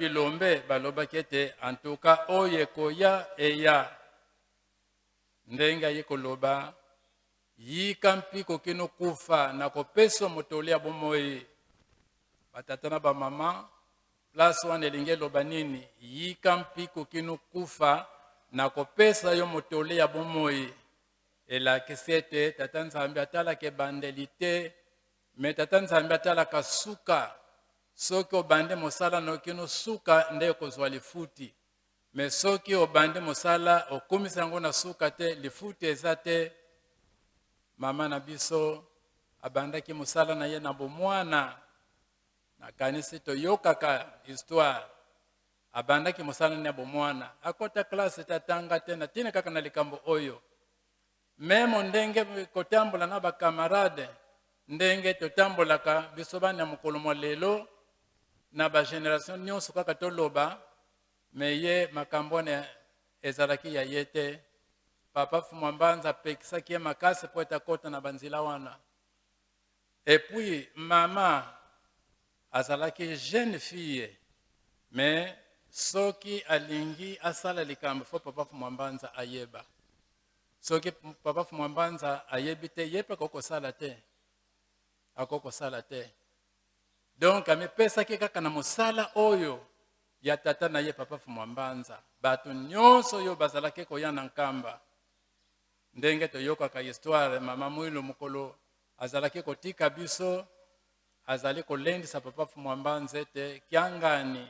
bilombe baloba kete antuka oye koya eya ndenga yikoloba yika mpiko kino kufa na kopesa motolea bomoi batatana ba mama plus wana elinge loba nini yika mpiko kino kufa na kopesa yo motolea bomoi ela kisete tata nzambe atala ke bandelite me tata nzambe atala kasuka soki obande mosala no kino suka nde kozwa lifuti me soki obande mosala okomisa yango na suka te lifuti eza te. Mama na biso abandaki mosala na ye na bomwana na kanisi toyokaka histoire abandaki mosala na bomwana akota klase tatanga te na tina kaka na likambo oyo memo ndenge kotambola na bakamarade ndenge totambolaka biso bana mokolo mwa lelo na ba generation nyonso kaka toloba me ye makambo ne ezalaki ya yete papa Fumwambanza pekisaki ye makasi po etakota na banzila wana et puis mama azalaki jeune fille mais soki alingi asala likambo fo papa Fumwambanza ayeba soki papa Fumwambanza ayebi te yepe kokosala te akokosala te donc amepesaki kaka na mosala oyo ya tata na ye papa Fumwambanza bato nyonso oyo bazalaki koya na nkamba ndenge toyokaka histoire mama Mwilu mokolo azalaki kotika biso azali kolendisa papa Fumwambanza ete kiangani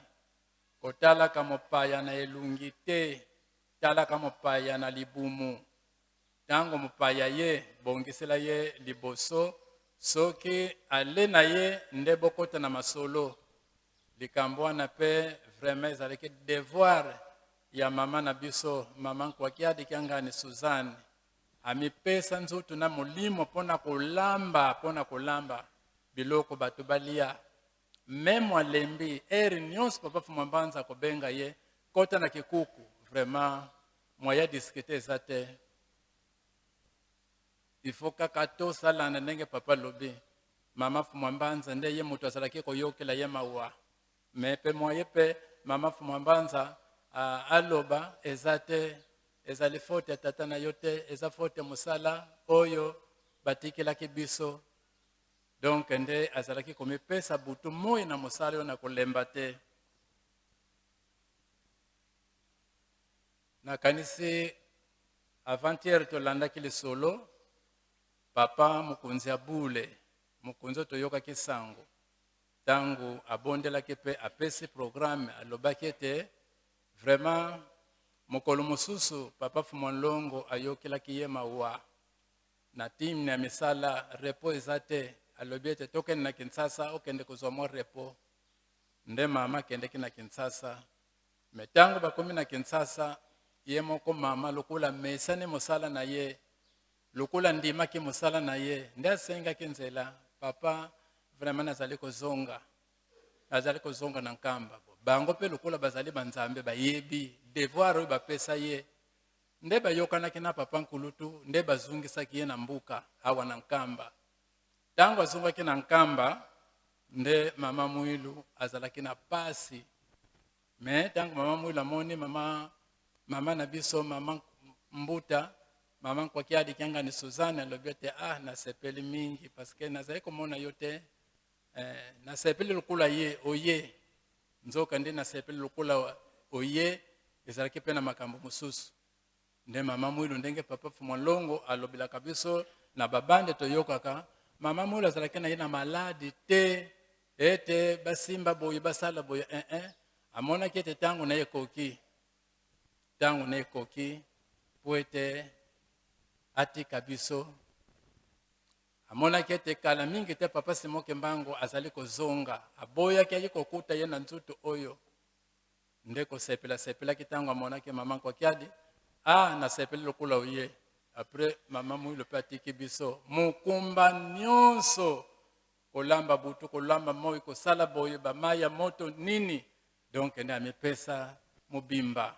kotalaka mopaya na elungi te talaka mopaya na libumu tango mopaya ye bongisela ye liboso soki ale na ye nde bokota na masolo likambo wana pe vraiment ezalaki devoir ya mama na biso mama Nkwakiadi kiangani Suzanne amipesa nzutu na molimo pona kolamba biloko bato balia memo alembi eri nyonso papa Fumwambanza kobenga ye kota na kikuku vraiment moya discuter eza te il faut kaka tosalana ndenge papa lobi mama Fumwambanza nde ye moto azalaki koyokela ye mawa me pe moye pe mama Fumwambanza aloba eza te ezali faute ya tata na yo te eza faute ya mosala oyo batikelaki biso donc nde azalaki komipesa butu moi na mosala oyo na kolemba te nakanisi avant-hier tolandaki lisolo papa mokonzi abule mokonzi toyokaki sango tango abondelaki pe apesi programme alobaki ete vraiment mokolo mosusu papa Fumwalongo ayokelaki ye mawa na timu ya misala repo eza te alobi ete tokende na Kinshasa okende kozwa mwa repo nde mama kendeki na Kinshasa me tango bakomi na Kinshasa ye moko mama lokola mesane mosala na ye lokola ndimaki mosala na ye nde asengaki nzela papa vraiment nazali kozonga na nkamba bango pe lokola bazali banzambe bayebi devoir oyo bapesa ye nde bayokanaki na papa Nkulutu nde bazungisaki ye na mbuka awa na nkamba tango azongaki na nkamba nde mama Mwilu azalaki na pasi me tango mama Mwilu amoni mama na biso mama Mbuta mama Nkwakiadi kiangani Suzanne alobi ete nasepeli mingi parce que nazali komona yo te nasepeli lokola ye oye nzoka nde nasepeli lokola oye ezalaki pe na makambo mosusu nde mama Mwilu ndenge papa Fumwalongo alobelaka biso na babande toyokaka mama Mwilu azalaki na ye na maladi te ete basimba boye basala boye amonaki ete tango na ekoki po ete atika biso amonaki ete kala mingi te papa Simoke Mbango azali kozonga aboyaki ayi kokuta ye na nzutu oyo nde kosepelaki tango amonaki mama Nkwakiadi nasepeli lokola oye après mama Mwilu pe atiki biso mokumba nyonso kolamba butu kolamba moi kosala boye bamaya moto nini donc nde amipesa mobimba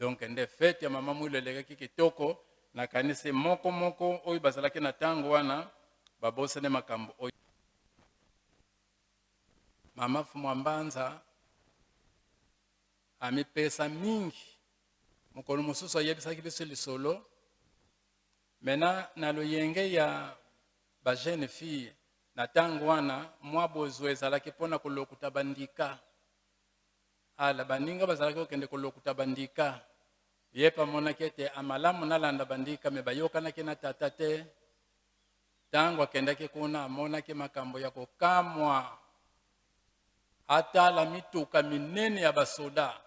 donc nde fete ya mama Mwilu elekaki kitoko na kanisi moko oyo bazalaki na tango wana babosane makambo oyo mama Fumwambanza amipesa mingi mokolo mosusu ayebisaki biso lisolo mena na loyenge ya ba jeune fille na ntango wana mwa bozwa ezalaki mpona kolokuta bandika ala baninga bazalaki kokende kolokuta bandika ye pa amonaki ete amalamu nalanda bandika me bayokanaki na tata te ntango akendaki kuna amonaki makambo ya kokamwa atala mituka minene ya basoda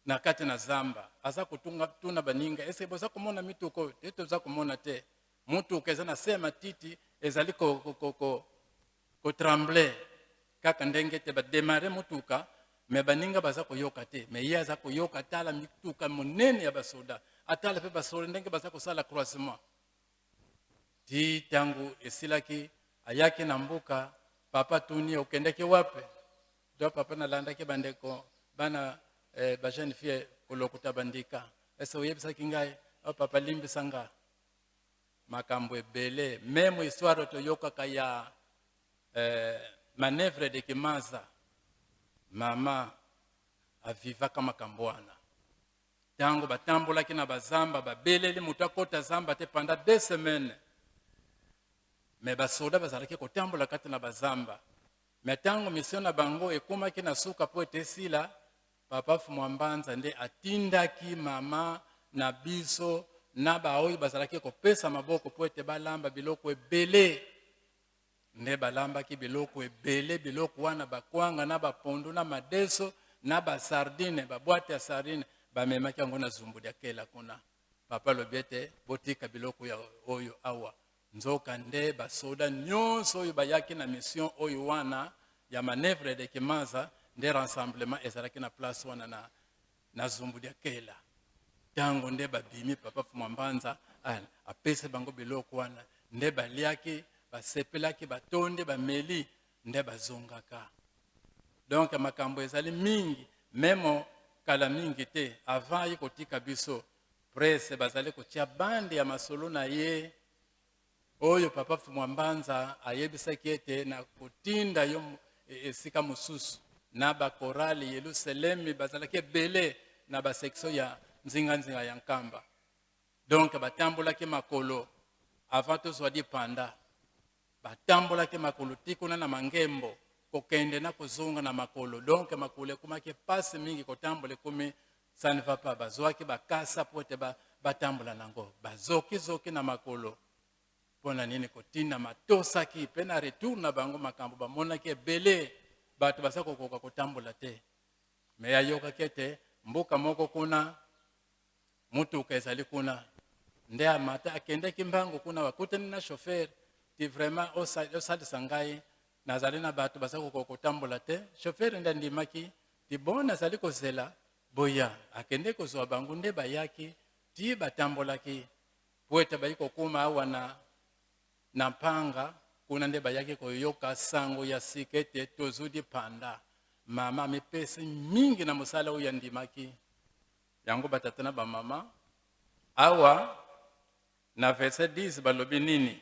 na kati na zamba aza kutuna baninga ese boza komona mituko eto za komona te mutuka eza na se matiti ezali ko tremble kaka ndenge te ba démarrer mutuka me baninga baza koyoka te me ye aza koyoka atala mituka monene ya basoda atala pe basoda ndenge baza kosala croisement ti tangu esilaki ayaki na mbuka papa tuni okendeki wape do papa nalandaki bandeko bana ba jeune fille kolokuta bandika ese oyebisaki ngai papa limbisanga makambo ebele même histoire toyokaka ya manœuvre de Kimaza mama avivaka makambo wana ntango batambolaki na bazamba babeleli moto akota zamba te pendant 2 semaines me basoda bazalaki kotambola kati na bazamba me ntango mission na bango ekomaki na suka po ete esila papa Fumwambanza nde atindaki mama na biso na baoyo bazalaki kopesa maboko po ete balamba biloko ebele nde balambaki biloko ebele biloko wana bakwanga na bapondu na madeso na basardine babwate ya sardine bamemaki yango na zumbudi akela kuna papa lobi ete botika biloko ya oyo awa nzoka nde basoda nyonso oyo bayaki na mission oyo wana ya manœuvre de Kimaza nde rassemblement ezalaki na place wana na zumbudi akela tango nde babimi papa Fumwambanza apese bango biloko wana nde baliaki basepelaki batonde bameli nde bazongaka donc makambo ezali mingi memo kala mingi te avant ye kotika biso presse bazali kotia bande ya masolo na ye oyo papa Fumwambanza ayebisaki ete na kotinda yo esika mosusu na bakorali Yerusalemi bazalaki ebele na basection ya nzinga ya Nkamba donc batambolaki makolo avant tozwa di panda batambolaki makolo tikuna na mangembo kokende na kozonga na makolo donc makolo ekomaki pasi mingi kotambola ekomi ça ne va pas bazwaki bakasa po ete batambola nango bazoki na makolo mpona nini kotinda matosaki mpe na retour na bango makambo bamonaki ebele bato baza kokoka kotambola te me ayokaki ete mbuka moko kuna mutuka ezali kuna nde amata akendeki mbango kuna bakutani na chauffeur ti vraiment osalisa ngai nazali na bato baza kokoka kotambola te chauffeur nde andimaki ti bon nazali kozela boya akende kozwa bango nde bayaki ti batambolaki po ete bayi kokuma awa na mpanga kuna nde bayaki koyoka sango ya sika ete tozudi panda mama amipesi mingi na mosala oyo andimaki yango batata na bamama awa na verset 10 balobi nini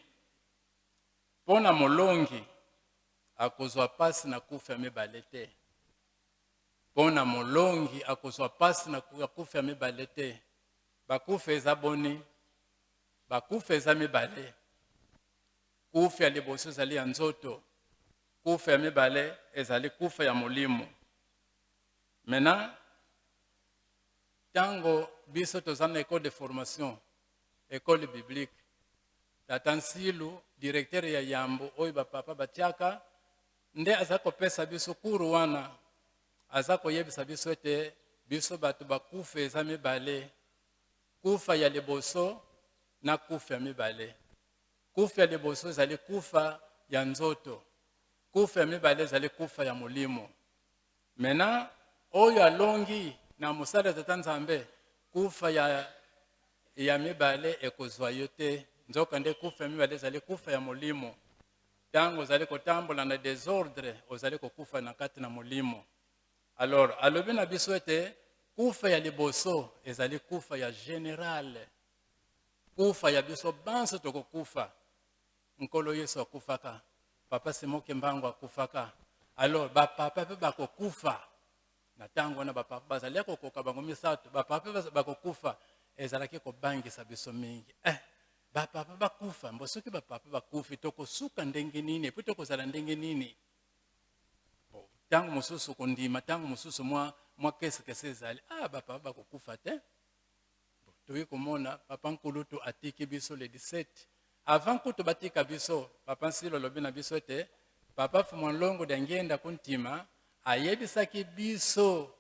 mpona molongi akozwa pasi na kufa ya mibale te mpona molongi akozwa pasi na kufa ya mibale te bakufa eza boni bakufa eza mibale kufa ya liboso ezali ya nzoto kufa ya mibale ezali kufa ya molimo mena tango biso toza na école de formation école biblique tata Nsilu directeur ya Yambo oyo bapapa batiaka nde aza kopesa biso kuru wana aza koyebisa biso ete biso bato bakufa eza mibale kufa ya liboso na kufa ya mibale kufa ya liboso ezali kufa ya nzoto kufa ya mibale ezali kufa ya molimo mena oyo alongi na mosala tata Nzambe kufa ya mibale ekozwa yo te nzoka nde kufa ya mibale ezali kufa ya molimo ntango ozali kotambola na désordre ozali kokufa na kati na molimo alors alobi na biso ete kufa ya liboso ezali kufa ya général kufa ya biso banso tokokufa nkolo Yesu akufaka papa Simoke Mbango akufaka alors bapapa pe bakokufa na tango na bapapa bazali kokoka bango misato bapapa bakokufa ezalaki kobangisa biso mingi bapapa bakufa mbo soki bapapa bakufi tokosuka ndenge nini epuis tokozala ndenge nini tango mosusu kondima tango mosusu mwa kese ezali bapapa bakokufa te toyi komona papa nkulutu atiki biso le 17 avant kutu batika biso papa nsilo lobi na biso ete papa Fumwanlongo dangienda kuntima ayebisaki biso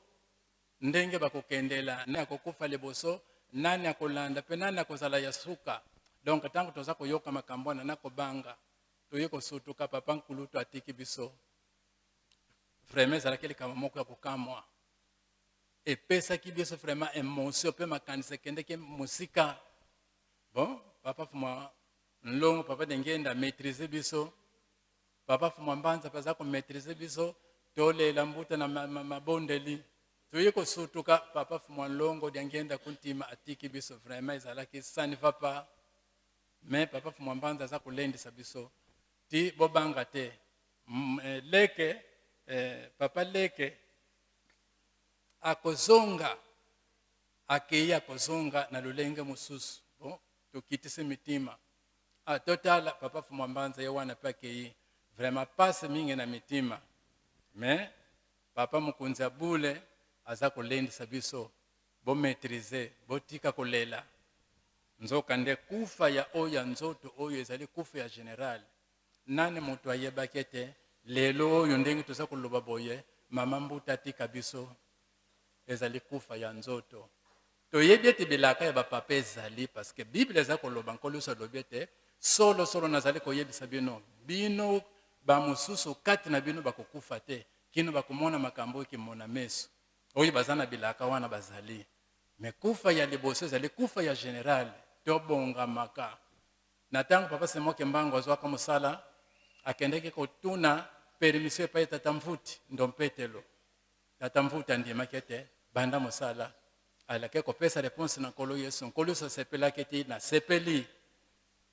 ndenge bakokendela nani akokufa liboso nani akolanda pe nani akozala ya suka donc tango toza koyoka makambo na nakobanga toyi kosutuka papa nkulutu atiki biso vraiment ezalaki likambo moko ya kokamwa epesaki biso vraiment émotion pe makanisa ekendeki mosika bon papa Fumwanlongo papa dangienda maîtriser biso papa Fumwambanza paza komaîtriser biso tolela mbuta na mabondeli toyi kosutuka papa Fumwanlongo dangienda kuntima atiki biso vraiment ezalaki ça ne va pas mais papa Fumwambanza aza kolendisa biso ti bobanga te leke papa leke akozonga akei akozonga na lolenge mosusu bon tokitisi mitima totala papa Fumwambanza ye wana pe akei vraiment pase mingi na mitima mais papa mokonzi ya bule aza kolendisa biso bomaîtriser botika kolela nzoka nde kufa ya oyo ya nzoto oyo ezali kufa ya general nani moto ayebaki ete lelo oyo ndenge toza koloba boye mama mbuta atika biso ezali kufa ya nzoto toyebi ete bilaka ya bapapa ezali parce que bible eza koloba nkolusu alobi ete solo nazali koyebisa bino bamosusu kati na bino bakokufa te kino bakomona makambo ekimona meso oyo baza na bilaka wana bazali me kufa ya liboso ezali kufa ya general tobongamaka na tango papa Semoke Mbango azwaka mosala akendeki kotuna permission epai tata Mvuti Ndompetelo tata Mvuti andimaki ete banda mosala alake kopesa réponse na nkolo Yesu nkolo Yesu asepelaki ete nasepeli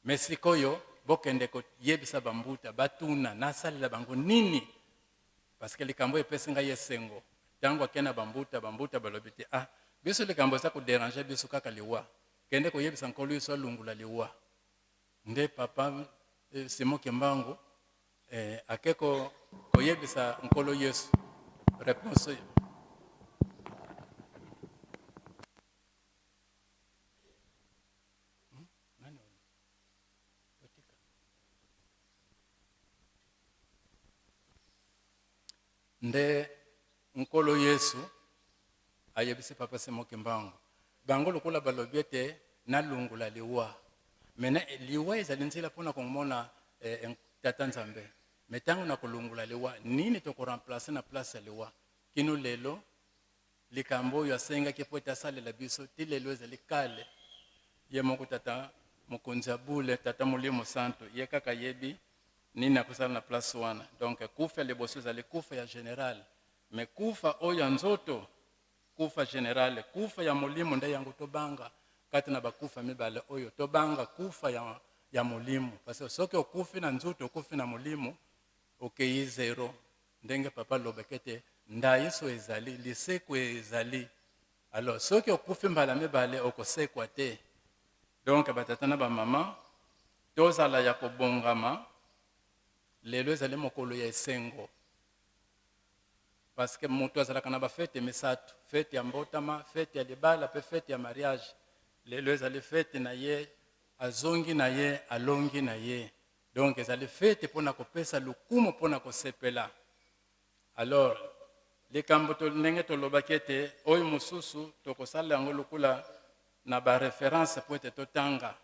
me sikoyo bokende koyebisa bambuta batuna nasalela bango nini parce que likambo epesi ngai esengo tango akena bambuta balobi te biso likambo eza kodéranger biso kaka liwa kende koyebisa nkolo Yesu alungula liwa nde papa Semoke Mbango akeko koyebisa nkolo Yesu réponse nde nkolo Yesu ayebisi papa Semoke Mbango bango lokola balobi ete nalungula liwa mena liwa ezali nzela mpona komona tata Nzambe me ntango na kolungula liwa nini tokoremplace na place ya liwa kino lelo likambo oyo asengaki po ete asalela biso ti lelo ezali kale ye moko tata mokonzi ya bule tata Molimo Santo ye kaka yebi nini akusala na place wana donc kufa liboso ezali kufa ya general me kufa oyo ya nzoto kufa general kufa ya molimo nde yango tobanga kati na bakufa mibale oyo tobanga kufa ya molimo parce que soki okufi na nzoto okufi na molimo okei zero ndenge papa lobekete ndaiso ezali liseko ezali alors soki okufi mbala mibale okosekwa te donc batata na bamama tozala ya kobongama lelo ezali mokolo ya esengo parce que moto azalaka na bafete misato fete ya mbotama fete ya libala pe fete ya mariage lelo ezali fete na ye azongi na ye alongi na ye donc ezali fete mpona kopesa lukumu mpona kosepela alors likambo ndenge tolobaki ete oyo mosusu tokosala yango lokola na bareference po ete totanga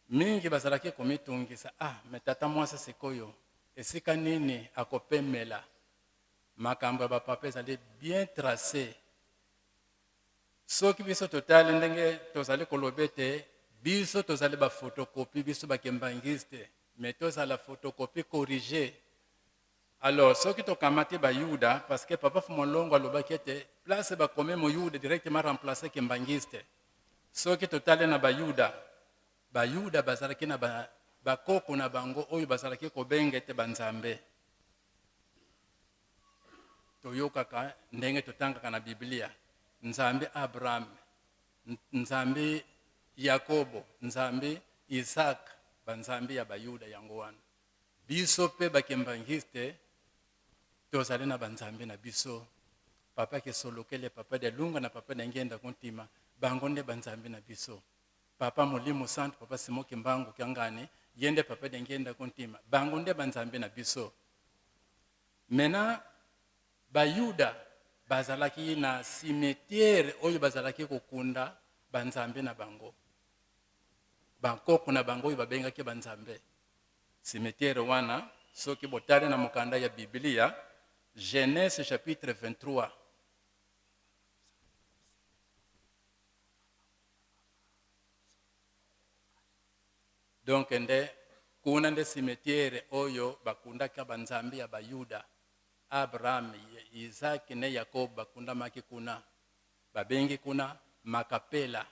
mingi bazalaki komitungisa me tata mwasi sikoyo esika nini akopemela makambo ya bapapa ezali bien tracé soki biso totali ndenge tozali koloba ete biso tozali baphotocopie biso bakembangiste me tozala photocopie corrigé alors soki tokamati bayuda parce que papa Fumwanlongo alobaki ete place bakome moyuda directement remplacer kembangiste soki totali na bayuda bazalaki na bakoko na bango oyo bazalaki kobenga ete banzambe toyokaka ndenge totangaka na Biblia. Nzambe Abraham, Nzambe Yakobo, Nzambe Isaac, banzambe ya bayuda yango wana. Biso pe bakembangiste tozali na banzambe na biso. Papa ke solokele, papa de lunga na papa de ngenda kontima, bango nde banzambe na biso. Papa Molimo Santo, papa Simoki Mbangu Kiangani, yende papa de ngenda kontima, bango nde banzambe na biso. Mena bayuda bazalaki na cimetière oyo bazalaki kokunda banzambe na bango. Bankoko na bango oyo babengaki banzambe. Cimetière wana soki botale na mokanda ya Biblia, Genèse chapitre 23. Donc nde kuna nde cimetière oyo bakundaka banzambe ya bayuda. Abraham, Isaac ne Yakob bakunda maki kuna. Babengi kuna Makapela.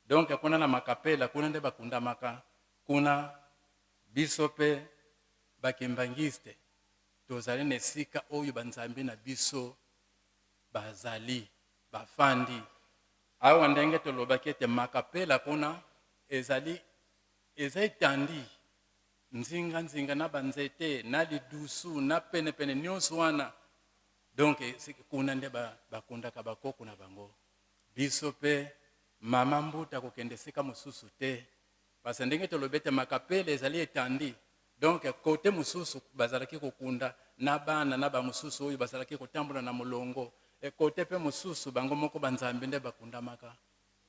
Donc kuna na Makapela kuna nde bakunda maka. Kuna biso pe bakembangiste. Tozali nesika oyo banzambe na biso bazali, bafandi. Awa ndenge tolobaki ete Makapela kuna ezali tandi. Nzinga na banzete, na lidusu, na pene nyonso wana. Donc kuna nde bakundaka bakoko na bango. Biso pe mama mbuta kokende sika mosusu te. Parce ndenge tolobete Makapela ezali etandi. Donc kote mosusu bazalaki kokunda na bana na ba mosusu oyo bazalaki kotambola na molongo. E kote pe mosusu bango moko banzambe nde bakunda maka.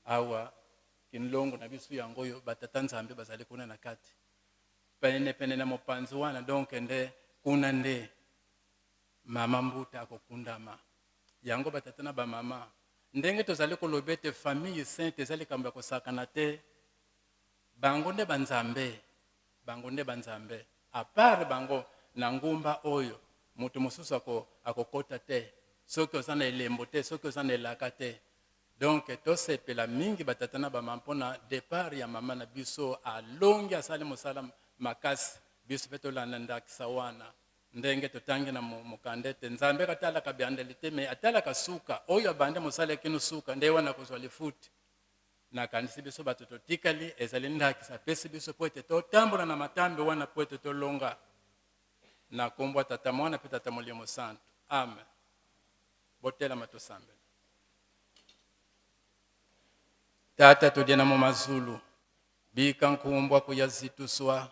Awa kinlongo na bisu yango oyo batata nzambe bazali kuna na kati. Pene na mopanzi wana, donc nde kuna nde mama mbuta akokundama. Yango batata na ba mama. Ndenge tozali kolobete famille sainte ezali kamba kosakana te. Bango nde banzambe. Bango nde banzambe. A part bango na ngumba oyo mutu mosusu akokota te. Soki osana elembo te, soki osana elaka te. Donc tosepela mingi batata na ba mama mpona départ ya mama na biso alongi asali mosala makasi. Biso pe tolanda ndakisa wana. Ndenge totangi na mokandete nzambe katala kabiandeli te me atala kasuka oyo abande mosala kino suka nde wana kozwa lifuti. Na kanisi biso bato totikali ezali ndakisa pesi biso po ete totambola na matambe wana po ete tolonga na kombo tata mwana pe tata Molimo Santo. Amen. Botela matosambe. Tata todiana mu mazulu. Bika nkumbwa kuyazituswa.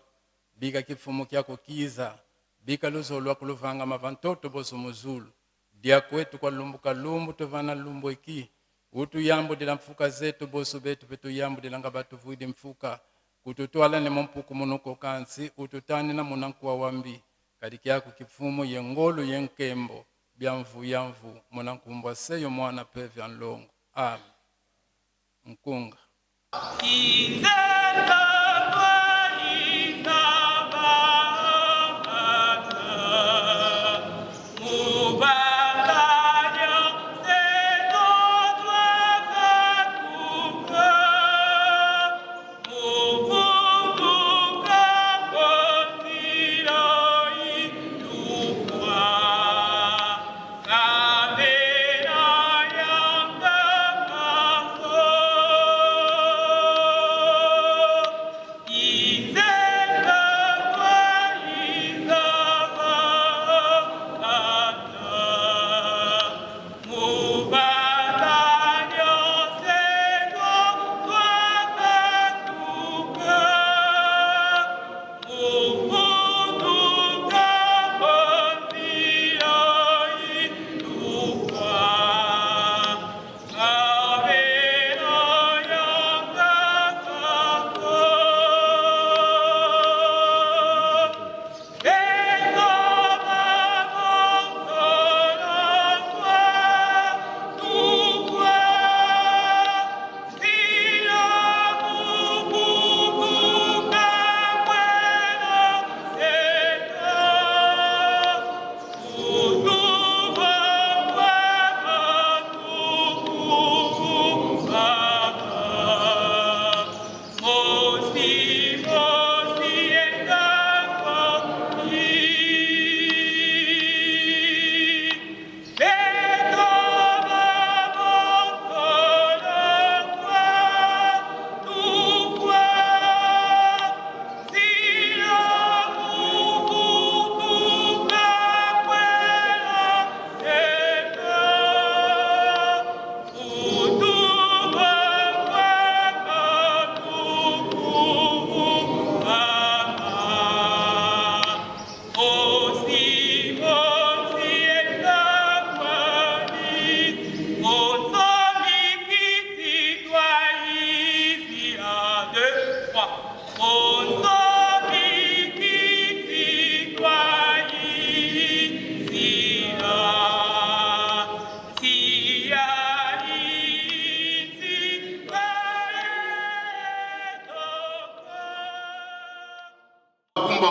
Bika kifumu kyako kiza. Bika luzolwa kuluvanga mavantoto boso muzulu. Dia kwetu kwa lumbuka lumbu tovana lumbu iki. Utu yambu dila mfuka zetu boso betu petu yambu dila ngabatu vuidi mfuka. Kututuala ni mumpuku munuko kansi. Ututani na munankuwa wambi. Kadiki yako kifumu yengolu yenkembo. Biamvu yamvu. Munankumbwa seyo mwana pevi anlongo. Amen. Nkunga.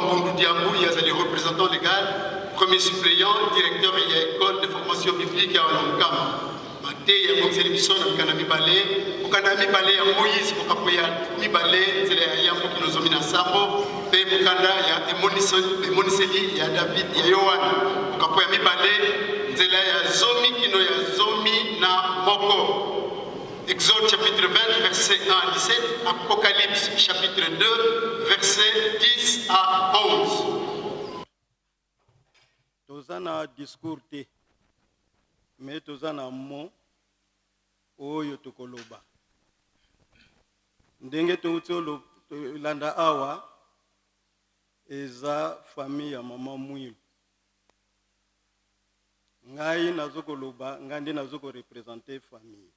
Mbundu Diambou, il y a des représentants légaux, premier suppléant, directeur de l'école de formation biblique à Walankama. Mate ya Moxel Bisson, Kanami Balé, Kanami Balé à Moïse, Mokapoya, Mi Balé, Yambo Kinozomina Sambo, Pe Mukanda, ya Emoniseli, ya David, ya Yohan, Mokapoya Mi Balé, Zela ya Zomi, Kino ya Zomi na Moko. Exode chapitre 20, verset 1 à 17, Apocalypse chapitre 2, verset 10 à 11. Tozana discours te, mais tozana mo oyo tokoloba. Ndenge touti landa awa eza famille ya mama Mwilu. Ngai nazokoloba, ngandi nazoko représenter famille.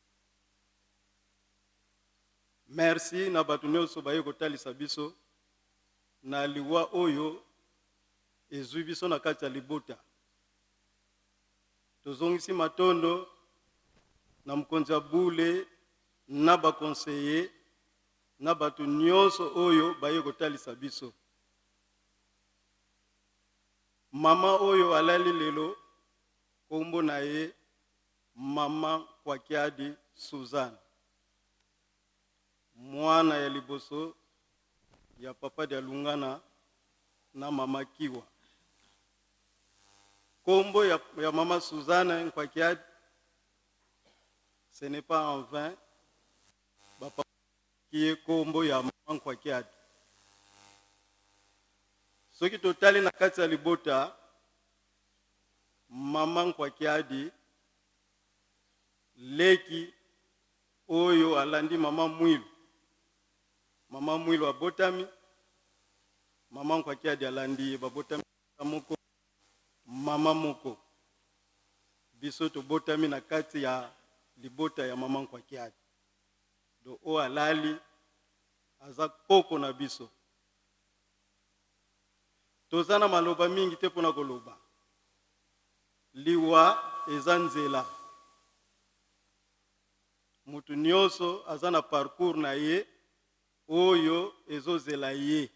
Merci na batu nyonso baye kotalisa biso na liwa oyo ezwi biso na kati ya libota. Tozongisi matondo na mokonzi ya bule na bakonseye na batu nyonso oyo baye kotalisa biso. Mama oyo alali lelo kombo na ye Mama Kwakiadi Suzanne. Mwana ya liboso ya papa de Lungana na mama Kiwa. Kombo ya mama Suzanne Nkwakiad, ce n'est pas en vain, papa qui est kombo ya mama Nkwakiad. Soki totali na kati ya libota, mama Nkwakiadi, leki oyo alandi mama Mwilu. Mama Mwilu abotami, mama Nkwakiadi alandi babotami moko, mama moko. Biso to botami na kati ya libota ya mama Nkwakiadi. Do o alali aza koko na biso. Tozana maloba mingi te pona koloba. Liwa eza nzela. Mutu nyonso aza na parcours na ye oyo ezozela ye.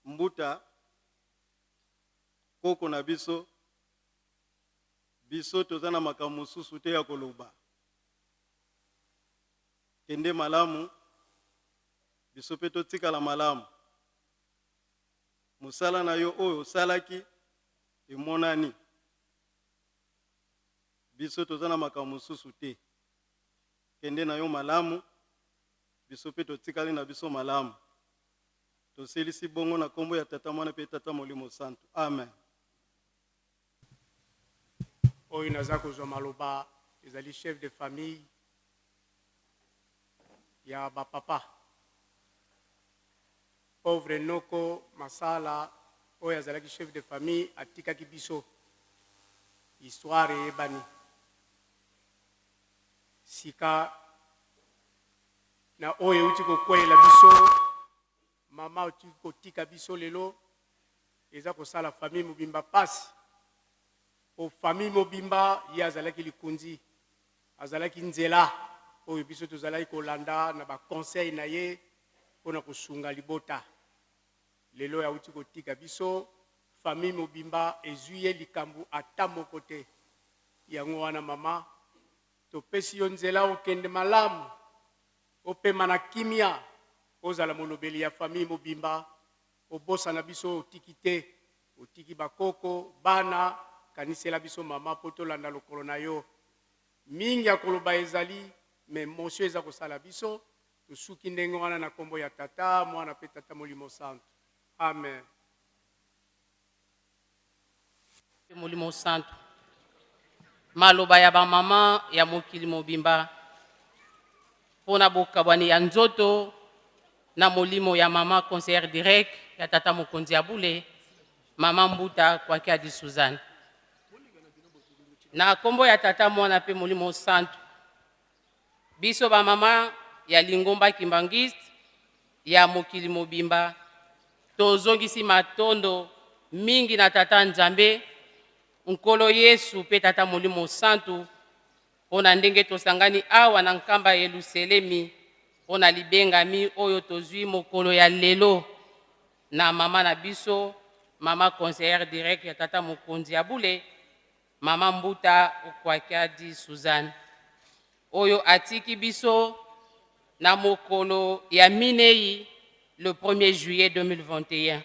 Mbuta koko na biso tozana makambo mosusu te ya koloba. Kende malamu biso pe totikala malamu. Musala na yo oyo salaki emonani. Biso tozana makambo mosusu te. Kende na yo malamu biso pe totikali na biso malamu. Toselisi bongo na kombo ya tata mwana pe tata molimo santo. Amen. Oyo naza kozwa maloba ezali chef de famille ya ba papa. Pauvre Noko Masala oyo azalaki chef de famille atikaki biso. Histoire ebani. Sika na oyo uti kokwela biso mama uti kotika biso lelo eza kosala famille mobimba pasi o famille mobimba ye azalaki likunzi azalaki nzela oyo biso tozalaki kolanda na ba conseil na ye pona kosunga libota lelo ya uti kotika biso famille mobimba ezuye likambu ata moko te yango wana mama topesi yo nzela okende malamu opema na kimia ozala molobeli ya famille mobimba obosa na biso otiki te otiki bakoko bana kanisela biso mama potolanda lokolo na yo mingi ya koloba ezali me monsio eza kosala biso tosuki ndenge wana na kombo ya tata mwana pe tata molimo santo. Amen. Molimo santo maloba ya ba mama ya mokili mobimba pona bokabwani ya nzoto na molimo ya mama conseillère direct ya tata mokonzi ya bule mama Mbuta Kwakiadi Suzanne na kombo ya tata mwana pe molimo santo biso ba mama ya Lingomba Kimbangiste ya mokili mobimba tozongisi matondo mingi na tata Nzambe nkolo Yesu pe tata molimo santo pona ndenge tosangani awa na nkamba Yerusalemi pona libengami oyo tozwi mokolo ya lelo na mama na biso mama conseillère direct ya tata mokonzi ya bule mama Mbuta Okwakiadi Suzanne oyo atiki biso na mokolo ya minei le 1er juillet 2021.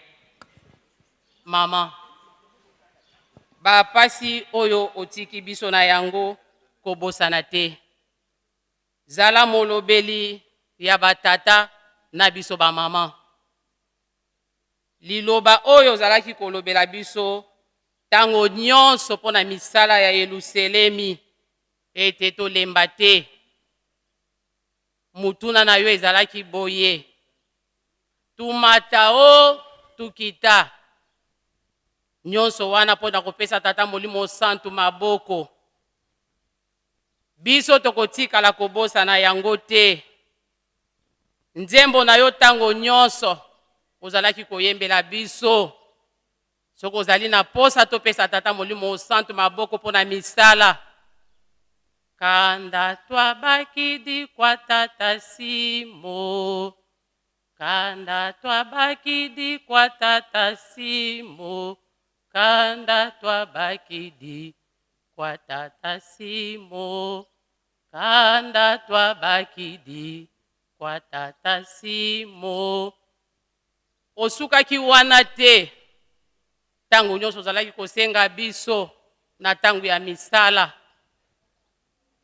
Mama bapasi oyo otiki biso na yango kobosana te. Zala molobeli ya batata na biso ba mama. Liloba oyo zalaki kolobela biso tango nyonso pona misala ya Yerusalemi ete tolemba te. Mutuna na yo ezalaki boye. Tumata o tukita. Nyonso wana pona kopesa tata Molimo Santu maboko. Biso tokotikala kobosana yango te. Nzembo na yo tango nyonso ozalaki koyembela biso. Soko ozali na posa topesa tata Molimo Santu maboko pona misala. Kanda twabakidi kwa tata Simo. Kanda twabakidi kwa tata Simo. Kanda twabakidi kwa tata Simo. Kanda twabakidi kwa tata Simo. Osukaki wana te. Tangu nyonso ozalaki kosenga biso na tangu ya misala.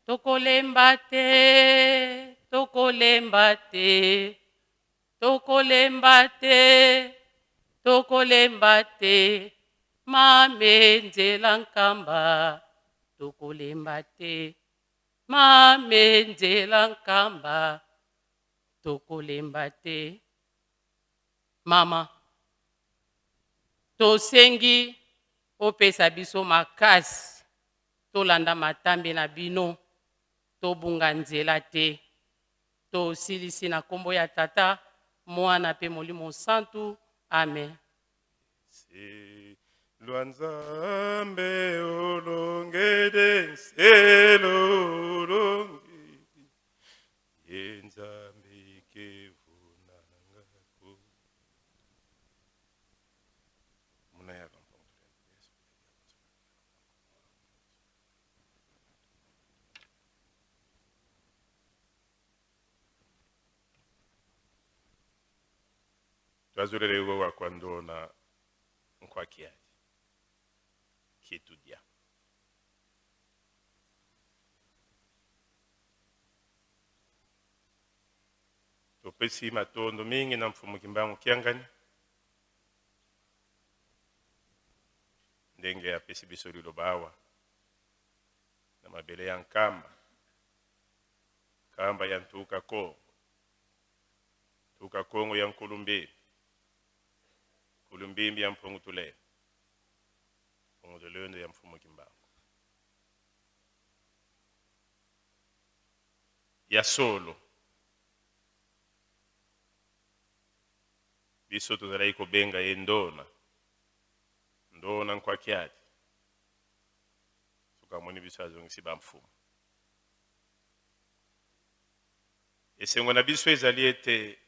Tokolemba te, tokolemba te, tokolemba te, tokolemba te, mame nzela nkamba, tokolemba te, mame nzela nkamba, tokolemba te. Mama, tosengi opesa biso makasi, tolanda matambe na bino, tobunga nzela te. Tosilisi na kombo ya tata, mwana pe Molimo Santu. Amen. Luanzambe olongede selo olongede yenzambe kevunanga ko munaya twazurere wa kwando na Nkwakiadi Kitudia. Topesi matondo mingi na mfumu Kimbangu Kiangani. Ndenge ya pesi biso lilobawa na mabele ya nkamba. Kamba ya ntuka Kongo. Tuka Kongo ya Nkulumbi. Kulumbimbi ya mpungu tule. Mpungu tulendo ya mfumu Kimbangu. Ya solo. Biso tuzalai kobenga ye ndona. Ndona Nkwakiadi. Sukamoni biso azongisi ba mfumu. Esengo na biso ezali ete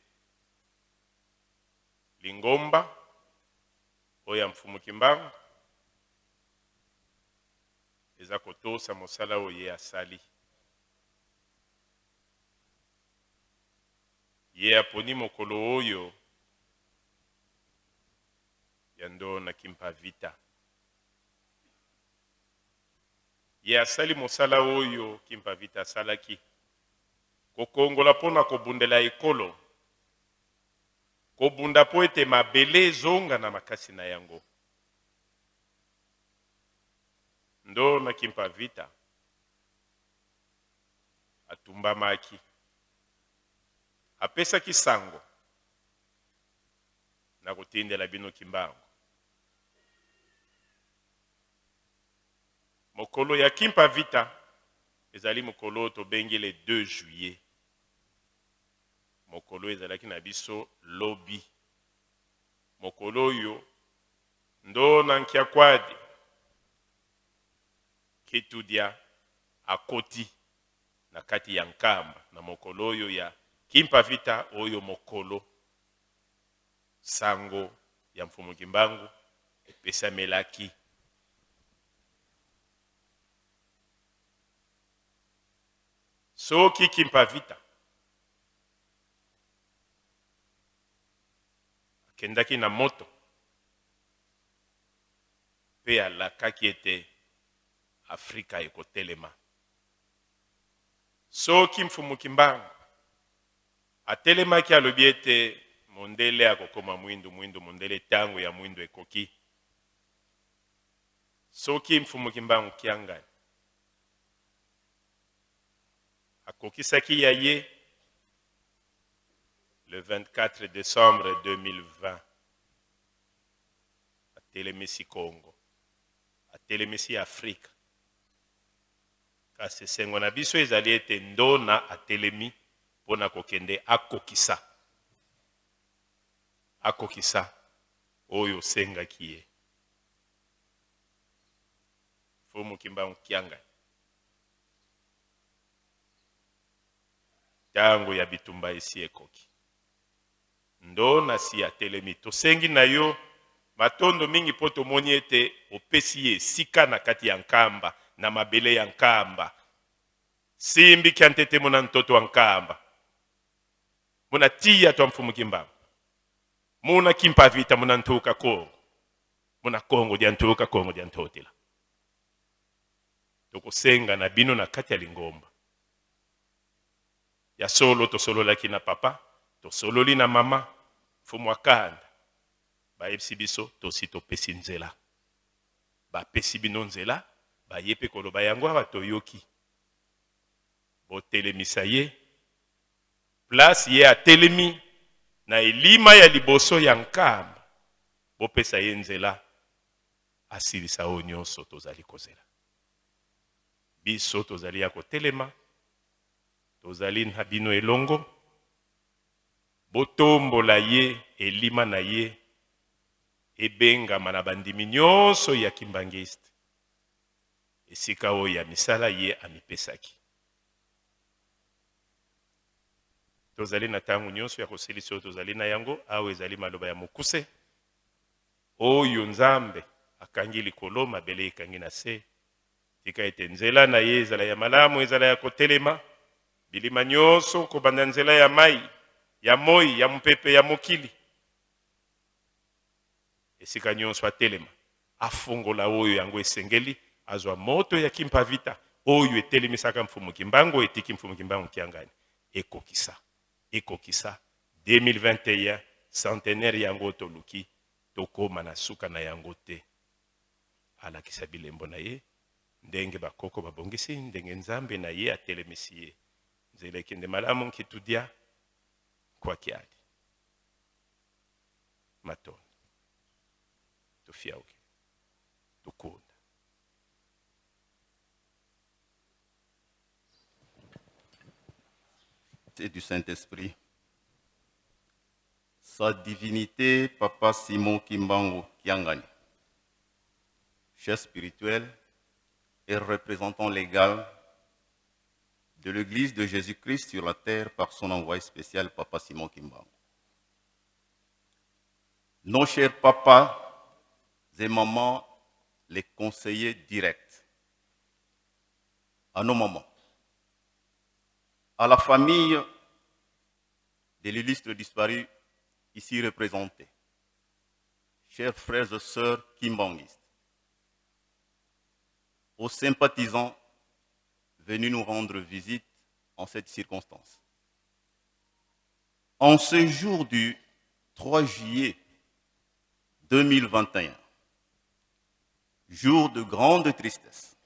Lingomba oya mfumu Kimbangu eza kotosa mosala oye asali. Ye aponi mokolo oyo ya ndona Kimpavita. Ye asali mosala oyo Kimpavita asalaki. Kokongola pona kobundela ekolo. Kobunda po ete mabele zonga na makasi na yango. Ndona Kimpavita atumbamaki. Apesaki sango na kotindela bino Kimbangu. Mokolo ya Kimpavita ezali mokolo tobengi le 2 juillet. Mokolo ezalaki na biso lobi. Mokolo yo ndona Nkwakiadi Kitudia akoti na kati ya nkamba na mokolo yo ya Kimpavita oyo mokolo sango ya mfumu Kimbangu epesamelaki. Soki Kimpavita akendaki na moto pe alakaki ete Afrika ekotelema. Soki mfumu Kimbangu atelemaki alobi ete mondele akokoma mwindu mondele tango ya mwindu ekoki. Soki mfumu Kimbangu Kiangani akokisaki ya ye le 24 décembre 2020 atelemisi Congo, atelemisi Afrika. Kasi sengo na biso ezali ete ndona atelemi pona kokende akokisa. Akokisa oyo sengaki ye. Mfumu Kimbangu Kiangani. Tango ya bitumba esi ekoki. Ndona si atelemi. Tosengi na yo matondo mingi po tomoni ete opesi ye sika na kati ya nkamba na mabele ya nkamba. Simbi kiantete muna ntoto wa nkamba. Muna tia to mfumu Kimbangu. Muna Kimpavita muna ntuka Kongo. Muna Kongo dia ntuka Kongo dia ntotela. Tokosenga na bino na kati ya Lingomba. Ya solo to solo laki na papa, to solo li na mama, mfumu akanda. Ba yepsi biso to si to pesi nzela. Ba pesi bino nzela, ba yepe koloba yango ba toyoki. Bo telemisa ye. Place ye a telemi na elima ya liboso ya nkamba. Bo pesa ye nzela asilisa o nyonso tozali kozela. Biso tozali ya kotelema. Tozali na bino elongo. Botombola ye elima na ye ebengama na bandimi nyonso ya Kimbangiste. Esika oyo ya misala ye amipesaki. Tozali na tangu nyonso ya kosilisa oyo tozali na yango awo ezali maloba ya mokuse. Oyo Nzambe akangi likolo mabele ekangi na se. Tika ete nzela na ye ezala ya malamu ezala ya kotelema. Bilima nyonso kobanda nzela ya mai, ya moi, ya mpepe, ya mokili. Esika nyonso atelema. Afungola oyo yango esengeli. Azwa moto ya Kimpavita. Oyo etelemisaka mfumu Kimbangu etiki mfumu Kimbangu Kiangani. Ekokisa. Ekokisa. 2021 centenaire yango toluki. Tokoma na suka na yango te. Alakisa bilembo na ye. Ndenge bakoko babongisi. Ndenge Nzambe na ye atelemisi ye. Nzele kende malamu nkitudia kwa kiadi. Maton. Tufia uke. Tukunda. C'est du Saint-Esprit. Sa divinité, Papa Simon Kimbangu Kiangani, chef spirituel et représentant légal de l'Église de Jésus-Christ sur la terre par son envoyé spécial, Papa Simon Kimbangu. Nos chers papas et mamans, les conseillers directs, à nos mamans, à la famille de l'illustre disparu ici représenté, chers frères et sœurs kimbanguistes, aux sympathisants venus nous rendre visite en cette circonstance. En ce jour du 3 juillet 2021, jour de grande tristesse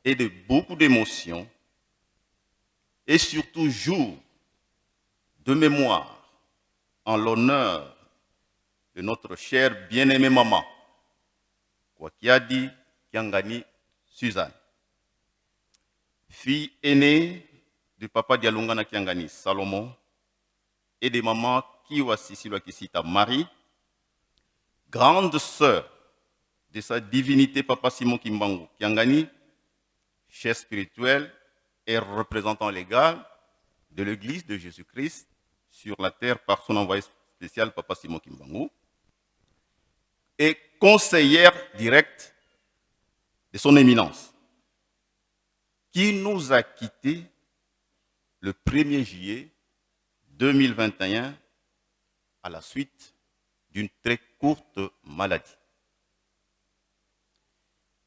et de beaucoup d'émotions, et surtout jour de mémoire en l'honneur de notre chère bien-aimée maman, Kwakiadi Kiangani Suzanne, fille aînée du papa Dialungana Kiangani Salomon et de maman Kiwa Sissilwa Kisita Marie, grande sœur de sa divinité Papa Simon Kimbangu Kiangani, chef spirituel et représentant légal de l'Église de Jésus-Christ sur la terre par son envoyé spécial Papa Simon Kimbangu, conseillère directe de son éminence, qui nous a quittés le 1er juillet 2021 à la suite d'une très courte maladie,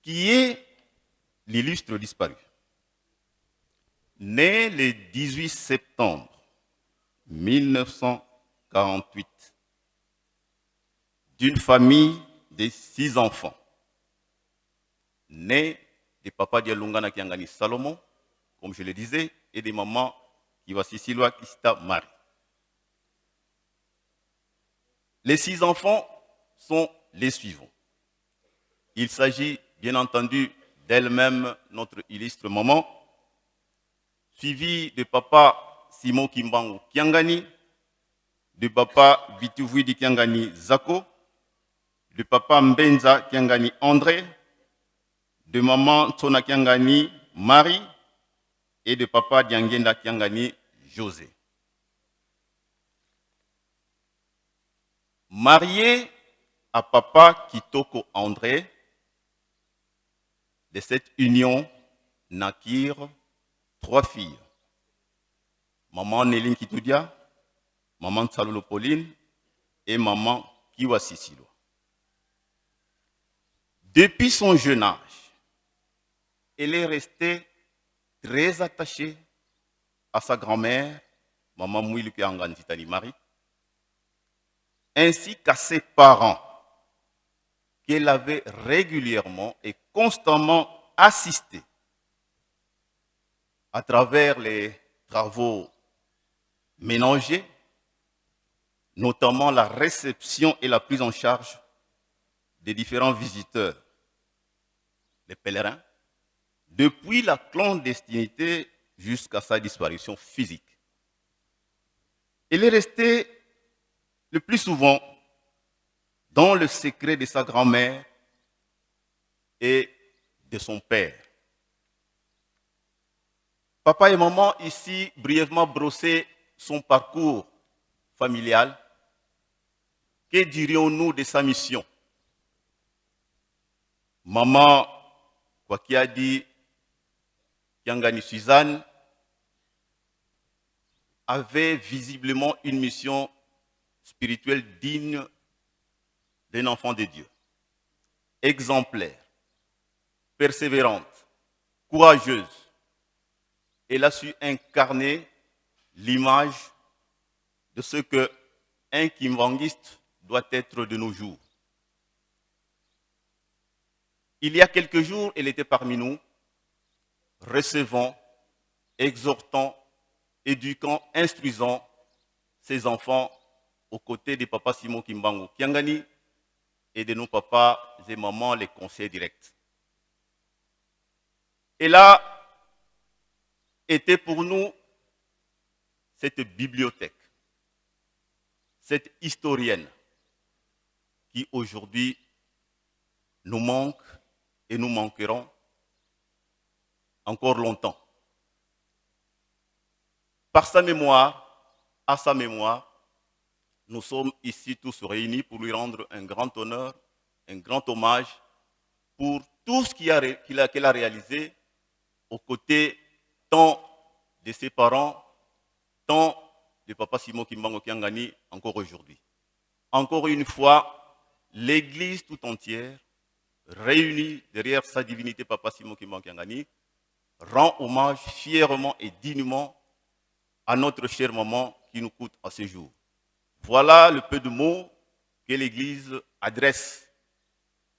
qui est l'illustre disparu. Né le 18 septembre 1948, d'une famille de 6 enfants, né de papa Dialungana Kiangani Salomon, comme je le disais, et de maman Kiwasisilwa Kista Marie. Les 6 enfants sont les suivants. Il s'agit bien entendu d'elle-même, notre illustre maman, suivi de papa Simon Kimbangu Kiangani, de papa Vituvidi Kiangani Zako, de papa Mbenza Kiangani André, de maman Tsona Kiangani Marie et de papa Diangenda Kiangani José. Marié à papa Kitoko André, de cette union naquirent 3 filles. Maman Néline Kitoudia, maman Tsalolo Pauline et maman Kiwa Sisilo. Depuis son jeune âge, elle est restée très attachée à sa grand-mère, maman Mouiluki Angantitani Marie, ainsi qu'à ses parents, qu'elle avait régulièrement et constamment assistés à travers les travaux ménagers, notamment la réception et la prise en charge des différents visiteurs, les pèlerins, depuis la clandestinité jusqu'à sa disparition physique. Elle est restée le plus souvent dans le secret de sa grand-mère et de son père. Papa et maman ici brièvement brossé son parcours familial. Que dirions-nous de sa mission? Maman, quoi qu'il a dit, Kiangani Suzanne, avait visiblement une mission spirituelle digne d'un enfant de Dieu. Exemplaire, persévérante, courageuse. Elle a su incarner l'image de ce qu'un kimbanguiste doit être de nos jours. Il y a quelques jours, elle était parmi nous, recevant, exhortant, éduquant, instruisant ses enfants aux côtés de papa Simon Kimbangu Kiangani et de nos papas et mamans, les conseillers directs. Elle a été pour nous cette bibliothèque, cette historienne qui aujourd'hui nous manque et nous manquerons encore longtemps. Par sa mémoire, à sa mémoire, nous sommes ici tous réunis pour lui rendre un grand honneur, un grand hommage pour tout ce qu'elle a réalisé aux côtés tant de ses parents, tant de papa Simon Kimbangu Kiangani encore aujourd'hui. Encore une fois, l'Église tout entière, réunie derrière sa divinité papa Simon Kimbangu Kiangani, rend hommage fièrement et dignement à notre chère maman qui nous coûte à ce jour. Voilà le peu de mots que l'Église adresse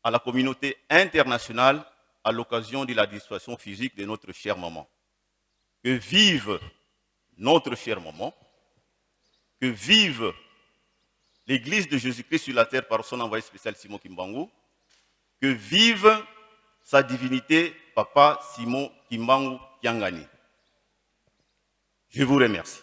à la communauté internationale à l'occasion de la disparition physique de notre chère maman. Que vive notre chère maman, que vive l'Église de Jésus-Christ sur la terre par son envoyé spécial Simon Kimbangu, que vive sa divinité Papa Simon Kimbangu Kiangani. Je vous remercie.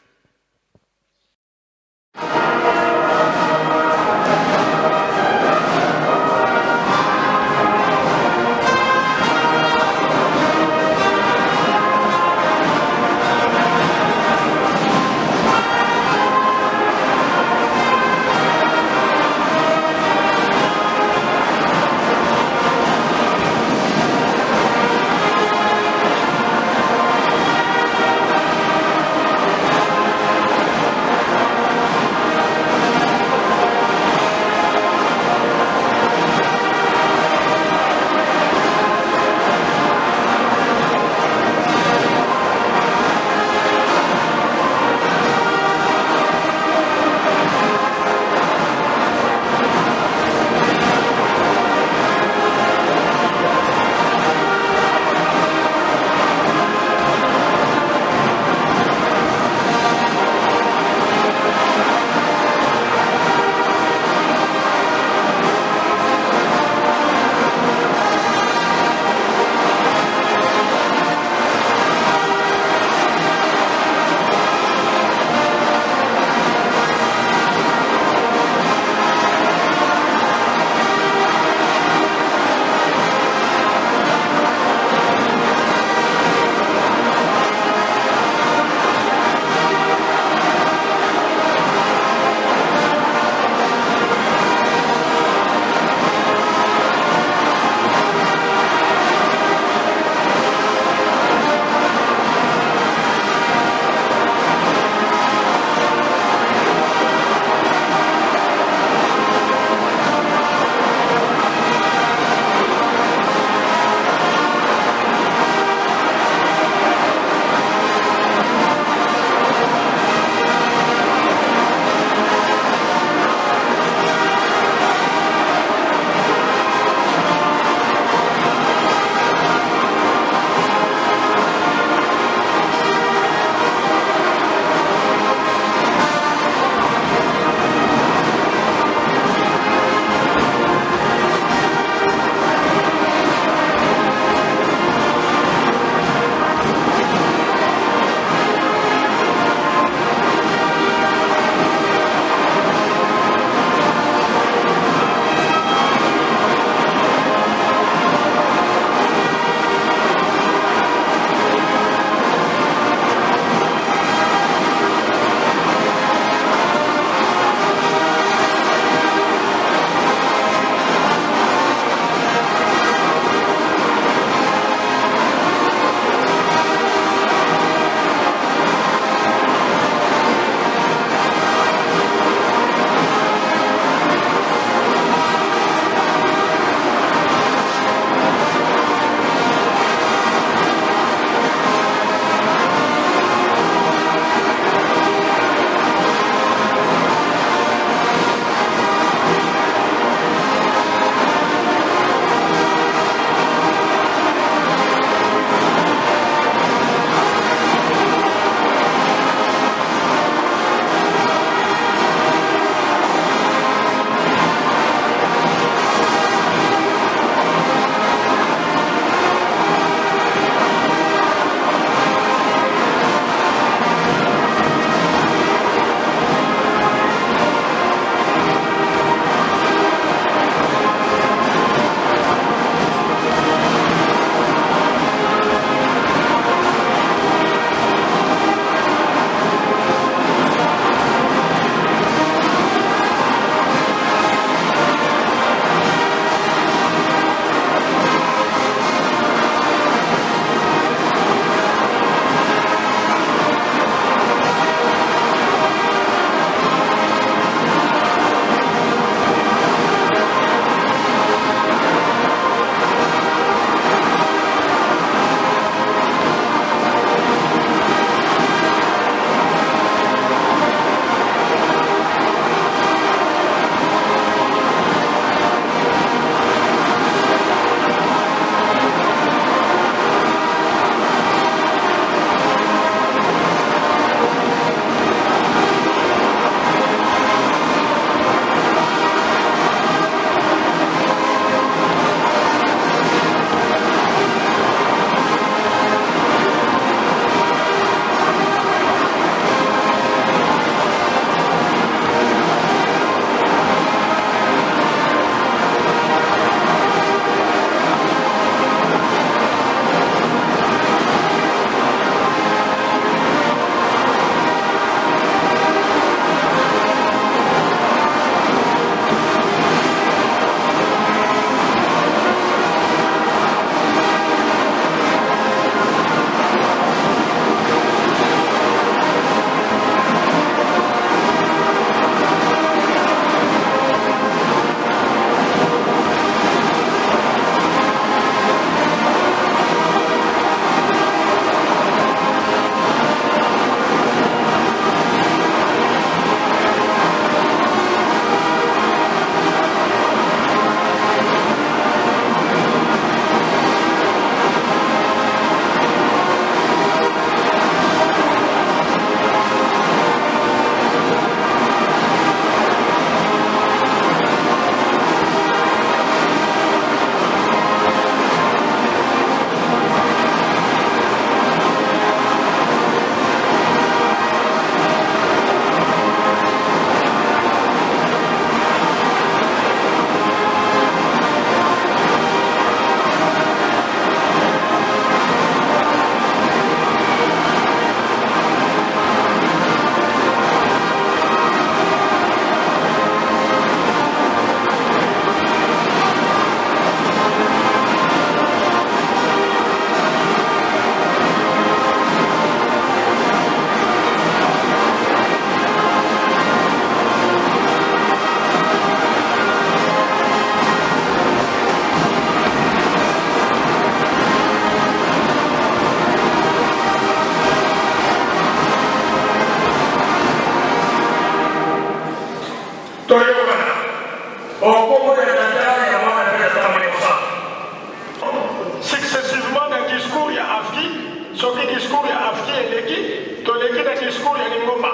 successivement dans le discours il y a Afrique, sur le discours il y a Afrique et l'équipe, dans l'équipe dans le discours il y a Lingomba.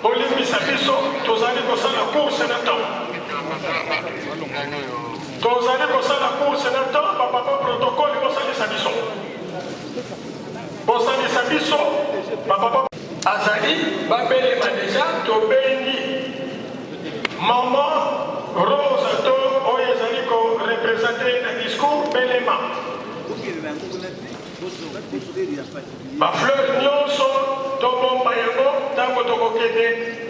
Olimbisa biso, tozali kosala course na temps. Tozali kosala course na temps, papa protocole kosalisa biso. Kosalisa biso, papa azali babelema deja tobengi maman Rose to oyo ezali ko représenter na discours belema. Bafleur nyonso tobomba yango ntango tokokende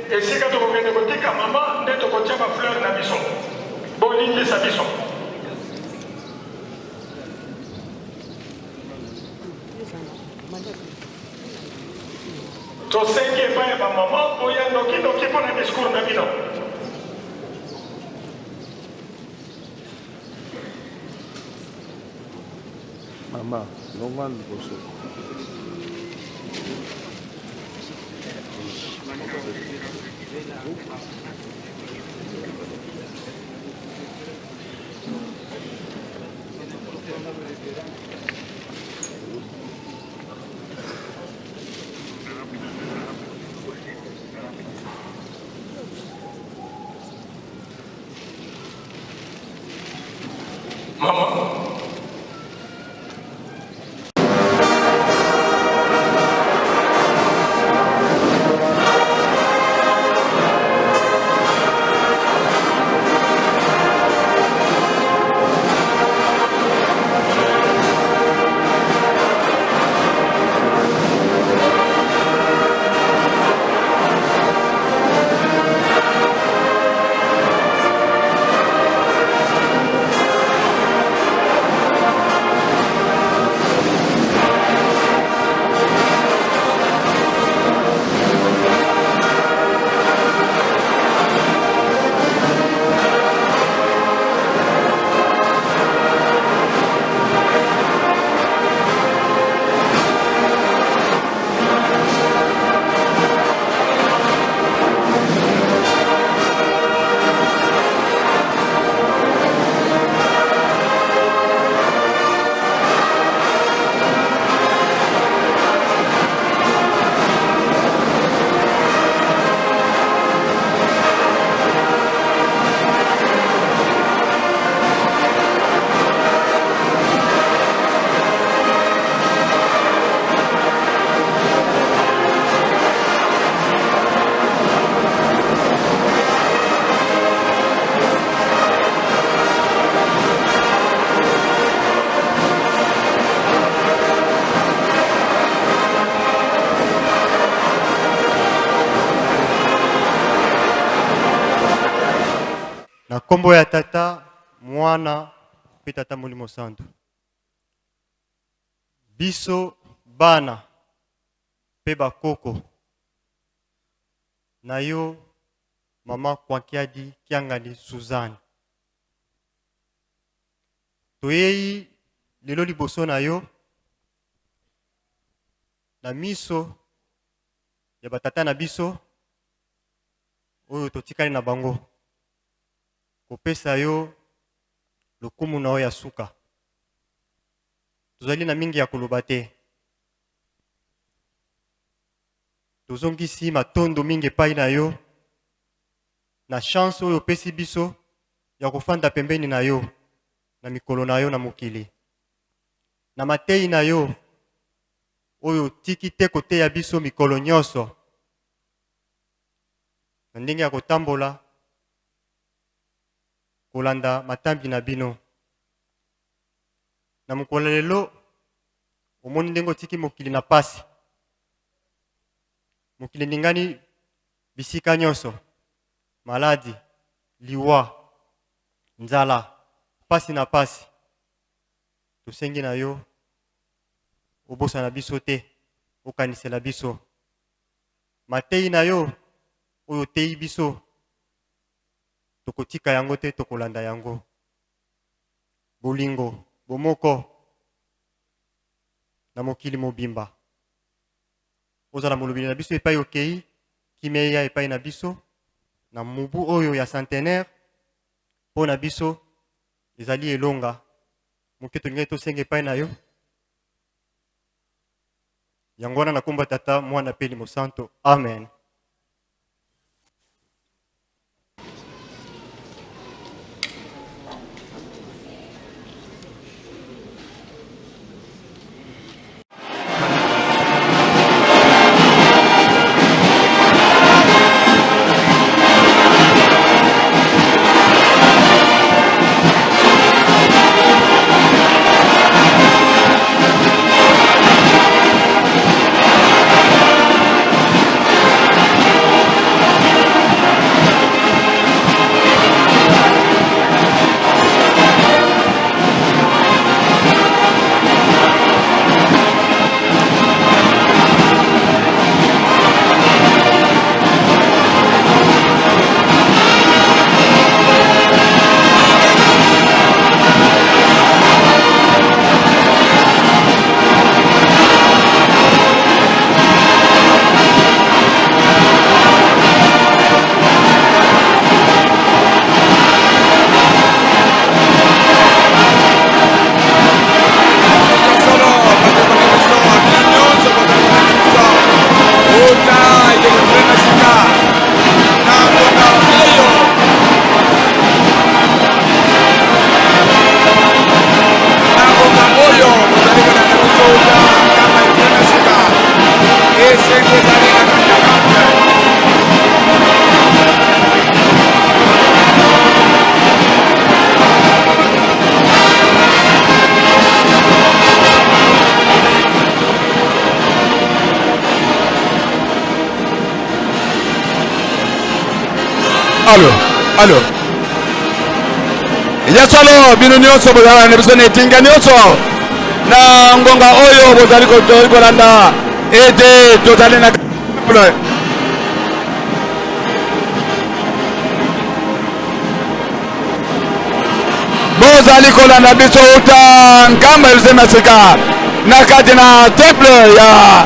esika tokokende kotika mama nde tokotia bafleur na biso bolingisa biso. Tosengi epai ya bamama boya ndokindoki mpo na discours na bino. Mama, normal boso. Mama. Na kombo ya tata, mwana, pe tata Molimo Santu. Biso bana, pe bakoko. Na yo, mama Kwankiadi Kiangani Suzanne. Toyei lelo liboso na yo, na miso, ya batata na biso, oyo totikali na bango. Kopesa yo lokumu na yo ya suka. Tozali na mingi ya koloba te. Tozongisi matondo mingi epai na yo na chance oyo opesi biso ya kofanda pembeni na yo na mikolo na yo na mokili. Na matei na yo oyo tiki te koteya biso mikolo nyonso. Na ndenge ya kotambola kolanda matambi na bino. Na mokolo lelo omoni ndenge otiki mokili na pasi. Mokili ningani bisika nyonso. Maladi, liwa, nzala, pasi na pasi. Tosengi na yo obosa na biso te, okanisela biso. Matei na yo oyo tei biso tokotika yango te, tokolanda yango. Bolingo, bomoko na mokili mobimba. Ozala molobeli na biso epai okei, kimeya epai na biso, na mubu oyo ya centenaire, po na biso ezali elonga moke tolingai tosenga epai na yo yango wana na kombo ya Tata Mwana mpe Molimo Santo, amen. Alo. Yasalo bino nyonso bozala na biso netinga nyonso na ngonga oyo bozali kolanda ete tozali na bozali kolanda biso uta nkamba Yerusalemu sika na kati na temple ya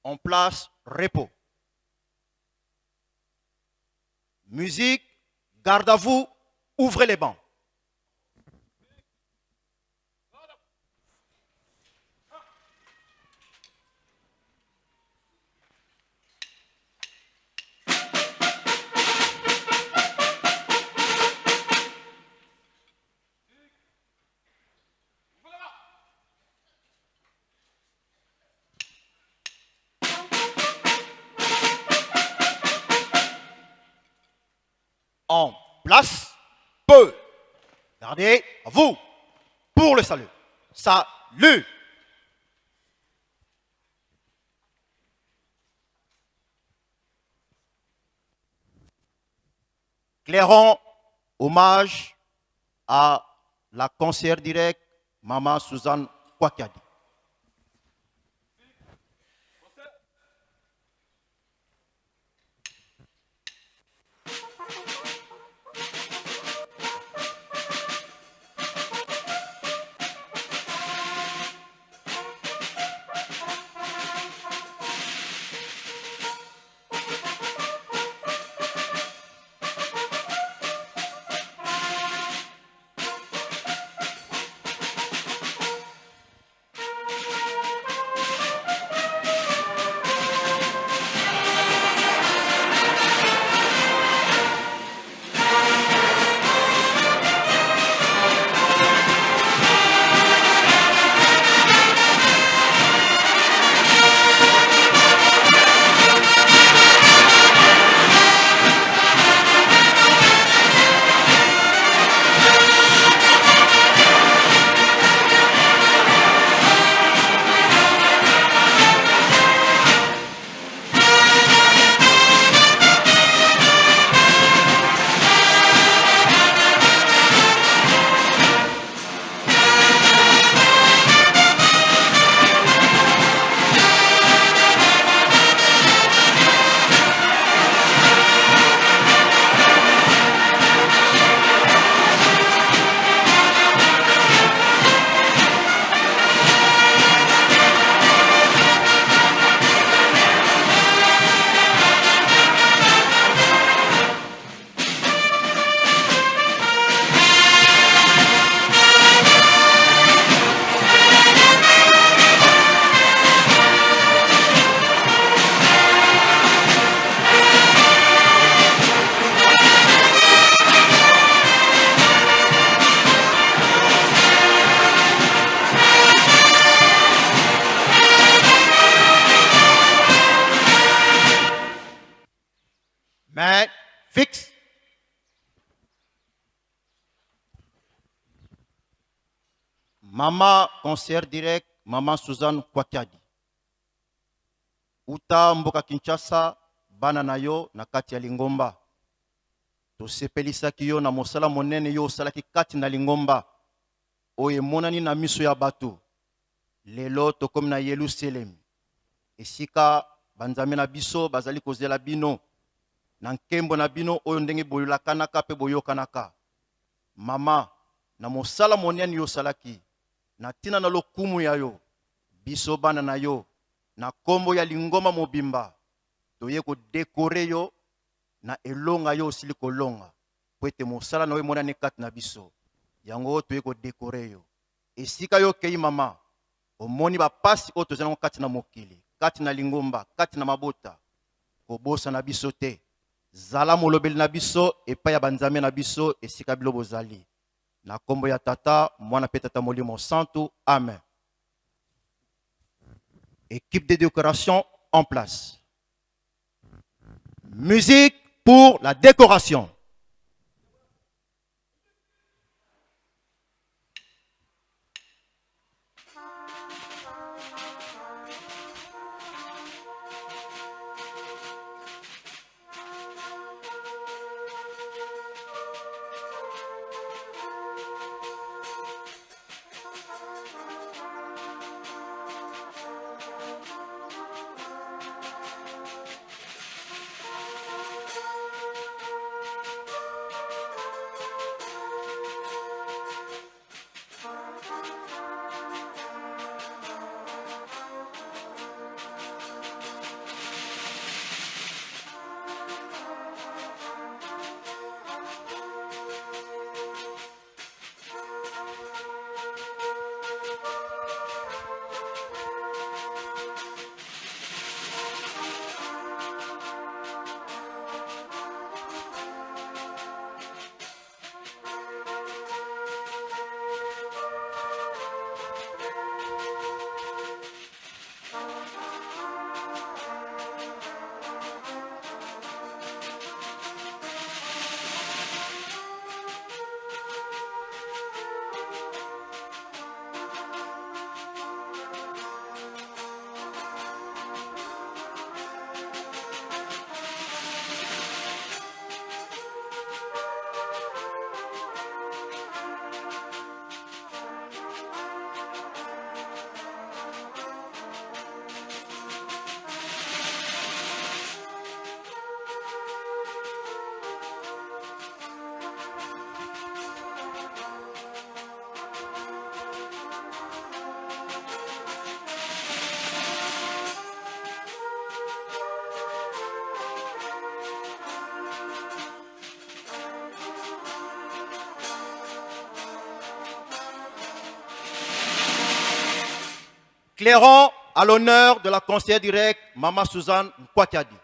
En place, repos. Musique, garde à vous, ouvrez les bancs. En place, peu. Gardez à vous pour le salut. Salut. Clairon, hommage à la conseillère directe, Maman Suzanne Kwakiadi. Main fixe. Mama conseillère direct, Maman Suzanne Kwakiadi. Uta mboka Kinshasa, bana na yo na kati ya Lingomba. Tosepelisaki yo na mosala monene yo osalaki kati na Lingomba. Oye monani na miso ya bato. Lelo tokomi na Yerusalem. Esika banzambe na biso bazali kozela bino. Na nkembo na bino oyo ndenge boyolakanaka pe boyokanaka. Mama, na mosala monene yo osalaki. Na tina na lokumu ya yo. Biso bana na yo. Na kombo ya Lingomba mobimba. Toye ko dekore yo. Na elonga yo osili kolonga. Po ete mosala na yo monane kati na biso. Yango toye ko dekore yo. Esika yo kei mama. Omoni ba pasi oyo tozali kati na mokili. Kati na Lingomba. Kati na mabota. Kobosa na biso te. Zala molobeli na biso. Epa ya banzame na biso. Esika bilo bozali. Na kombo ya tata. Mwana pe tata molimo santo. Amen. Équipe de décoration en place. Musique pour la décoration. Clairon à l'honneur de la conseillère directe, Maman Suzanne Nkwakiadi.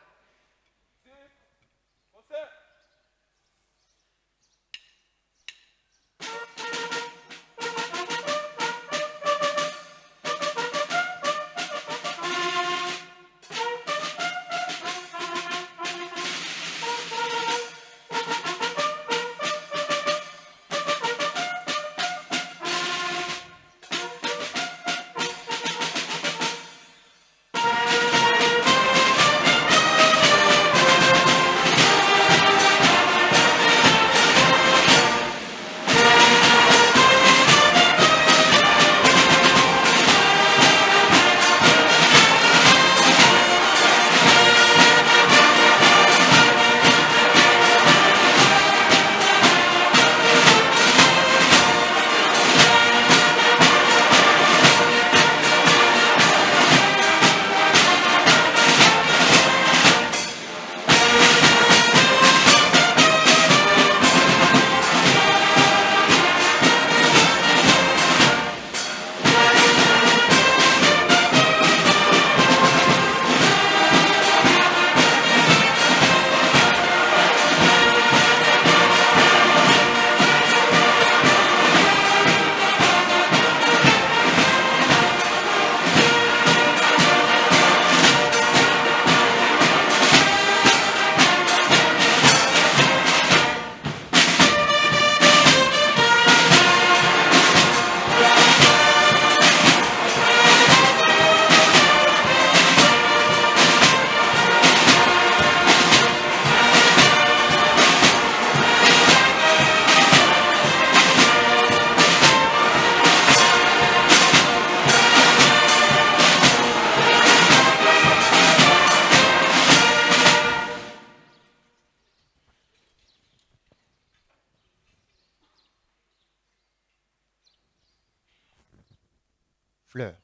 Fleur.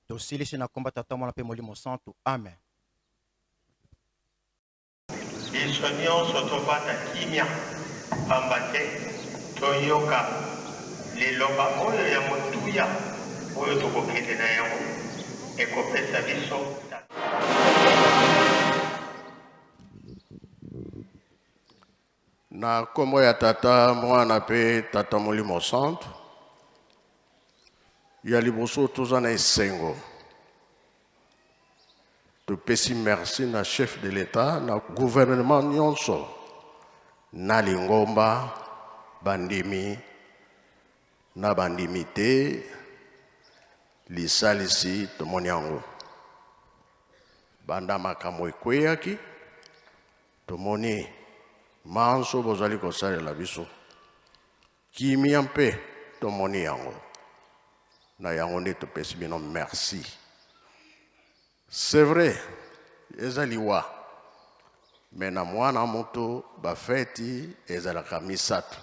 Tosilisi na komba tata mwana pe molimo santo. Amen. Biso nyonso tovanda kimia pamba te toyoka liloba oyo ya motuya oyo tokokende na yango ekopesa biso na kombo ya tata mwana pe tata molimo santo ya liboso toza na esengo topesi merci na chef de l'État na gouvernement nyonso na lingomba bandimi na bandimi te lisalisi tomoni yango banda makambo ekweyaki tomoni manso bozali kosalela biso kimia mpe tomoni yango na yango nde topesi bino merci. C'est vrai, ezaliwa mais na mwana moto bafeti ezalaka misato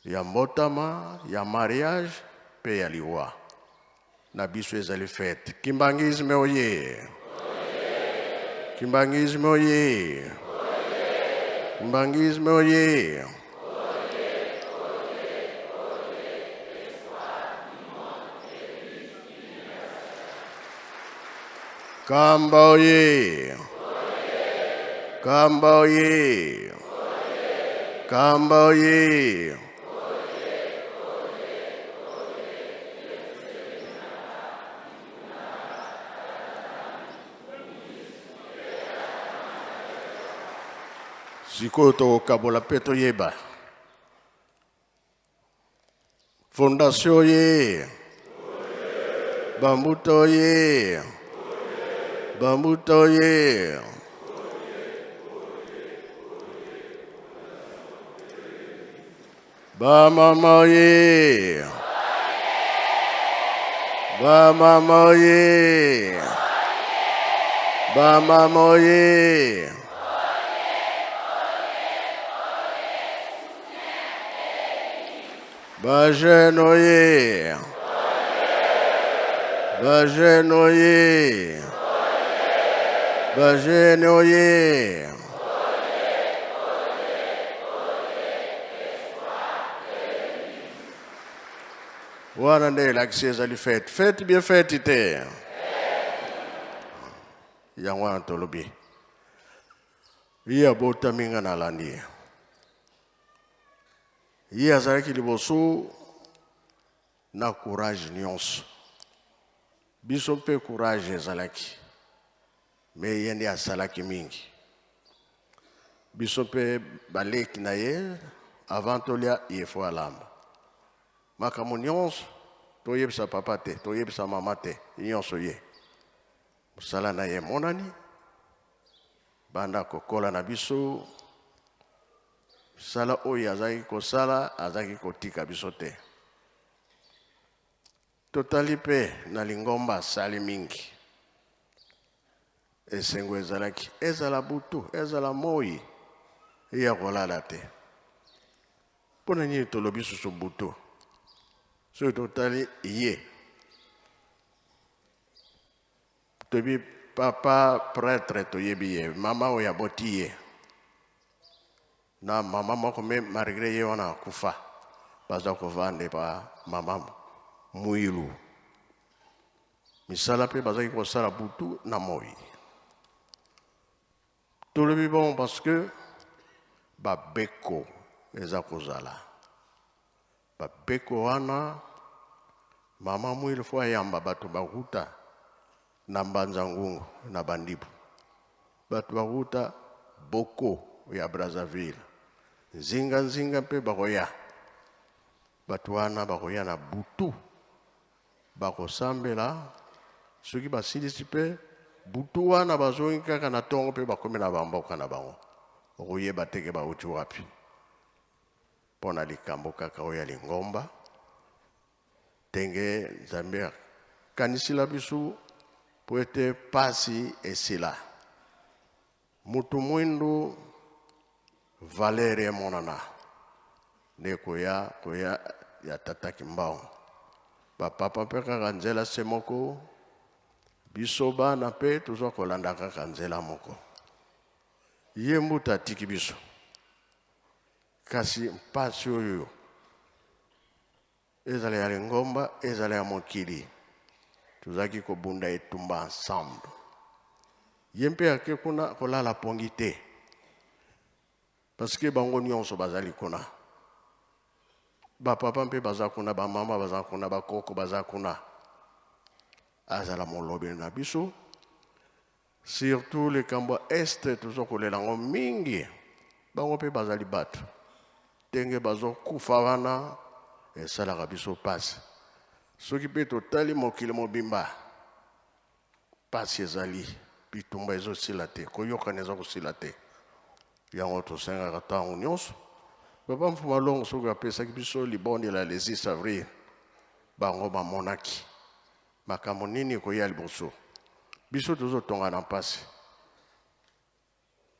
ya mbotama ya mariage pe ya liwa na biso ezali fete. Kimbangisme oye, kimbangisme oye, kimbangisme oye. Kamba oye, Kamba oye, Kamba oye. Sikoyo tokokabola mpe toyeba fondation oye, Bambuta oye, Bambuta oye. Bamama ye. Bamama ye. Bamama ye. Bajenoye. Bajenoye. Bajenoye. Wana nde l'accès ezali fête. Fête bien fête ite. Yango wana tolobi. Ye abotami nga na landi. Ye azalaki liboso na courage nyonso. Biso mpe courage ezalaki. Me ye nde asalaki mingi. Biso mpe baleki na ye avant tolia ye fo alamba. Makambo nyonso toyebisa papa te, toyebisa mama te, nyonso ye. Mosala na ye monani, banda kokola na biso, sala oyo azaki kosala, azaki kotika biso te. Totali pe na lingomba asali mingi. Esengo ezalaki, ezala butu, ezala moi, iya kolala te. Pona nini tolobi susu butu. So totali ye. Tobi papa prêtre toyebi ye, mama oya boti ye. Na mama moko me malgré ye wana kufa. Baza kovande pa mama muilu. Misala pe baza ki kosala butu na moi. Tolobi bon parce que babeko eza kozala. Babeko wana mama muilu fo yamba batu bakuta na mbanza ngungu na bandibu. Batu bakuta boko ya Brazzaville. Nzinga mpe bakoya. Batu wana bakoya na butu. Bakosambela. Soki basilisi pe butu wana bazongi kaka na tongo pe bakomi na bamboka na bango. Okoyeba teke bauti wapi. Pona likambo kaka oya lingomba. Tenge Zambia kanisila bisu po ete pasi esila. Mutu mwindu Valerie monana. Ne koya ya tata kimbao. Papa pe kaka nzela semoko. Biso bana pe tuzo kolanda kaka nzela moko. Ye mbuta tiki biso. Kasi mpasi oyo. Ezale ya lingomba, ezale ya mokili. Tuzaki kobunda etumba ensemble. Yempe yake kuna kolala pongi te. Parce que bango nyonso bazali kuna. Ba papa mpe baza kuna, ba mama baza kuna, ba koko baza kuna. Azala molobi na biso. Surtout le kambo est tuzo kolelango mingi. Bango mpe bazali batu. Tenge bazo kufa wana. Esalaka biso pasi. Soki pe totali mokili mobimba. Pasi ezali. Bitumba ezo sila te. Koyoka neza kosila te. Yango tosenga katango nyonso. Papa mfuma longo soki apesaki biso libondi la les 6 avril. Bango bamonaki. Makambo nini koya liboso. Biso tozo tonga na pasi.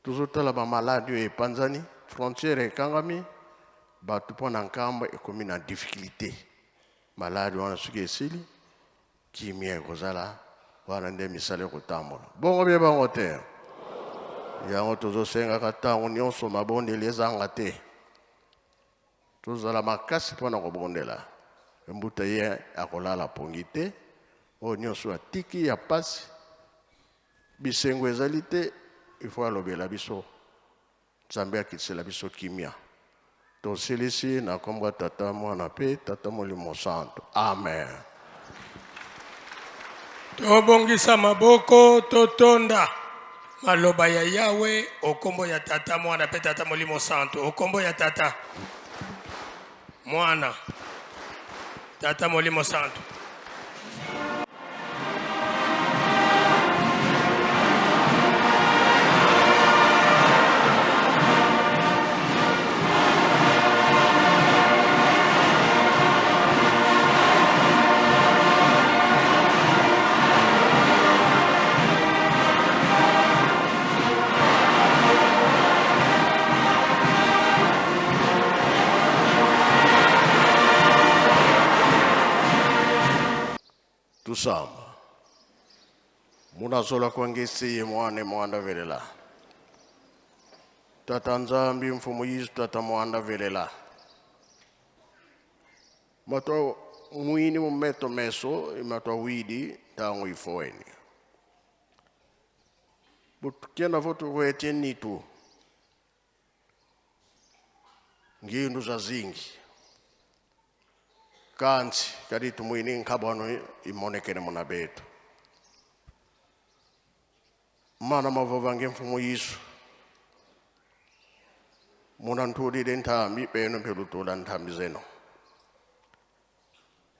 Tozo tala ba maladi oyo epanzani. Frontière ekangami. Batu pona nkamba ekomi na difficulté. Maladi wana suki esili. Kimia ekozala. Wana nde misale kotambola. Bongo bie bango te. Yango tozo senga katango nyonso mabondeli ezanga te. Tozala makasi pona kobondela. Mbuta ye akolala pongi te. O nyonso atiki ya pasi. Bisengo ezali te. Ifo alobela biso. Nzambe akitsela biso kimia. Tosilisi na kombo tata mwana pe tata molimo santo. Amen. Tobongisa maboko totonda maloba ya Yawe okombo ya tata mwana pe tata molimo santo. Okombo ya tata mwana tata molimo santo. tusamba munazola kwangesiye mwane mwanda velela tata nzambi mfumu Yesu tata mwanda velela matwa mwini mumeto meso imatwa widi tangu ifoeni butkena votu wete nitu ngindu za zingi kansi kaditu mwini nkabano imonekene munabetu mana mavavange mfumu Yesu muna ntulile ntambi peno pelutula ntambi zeno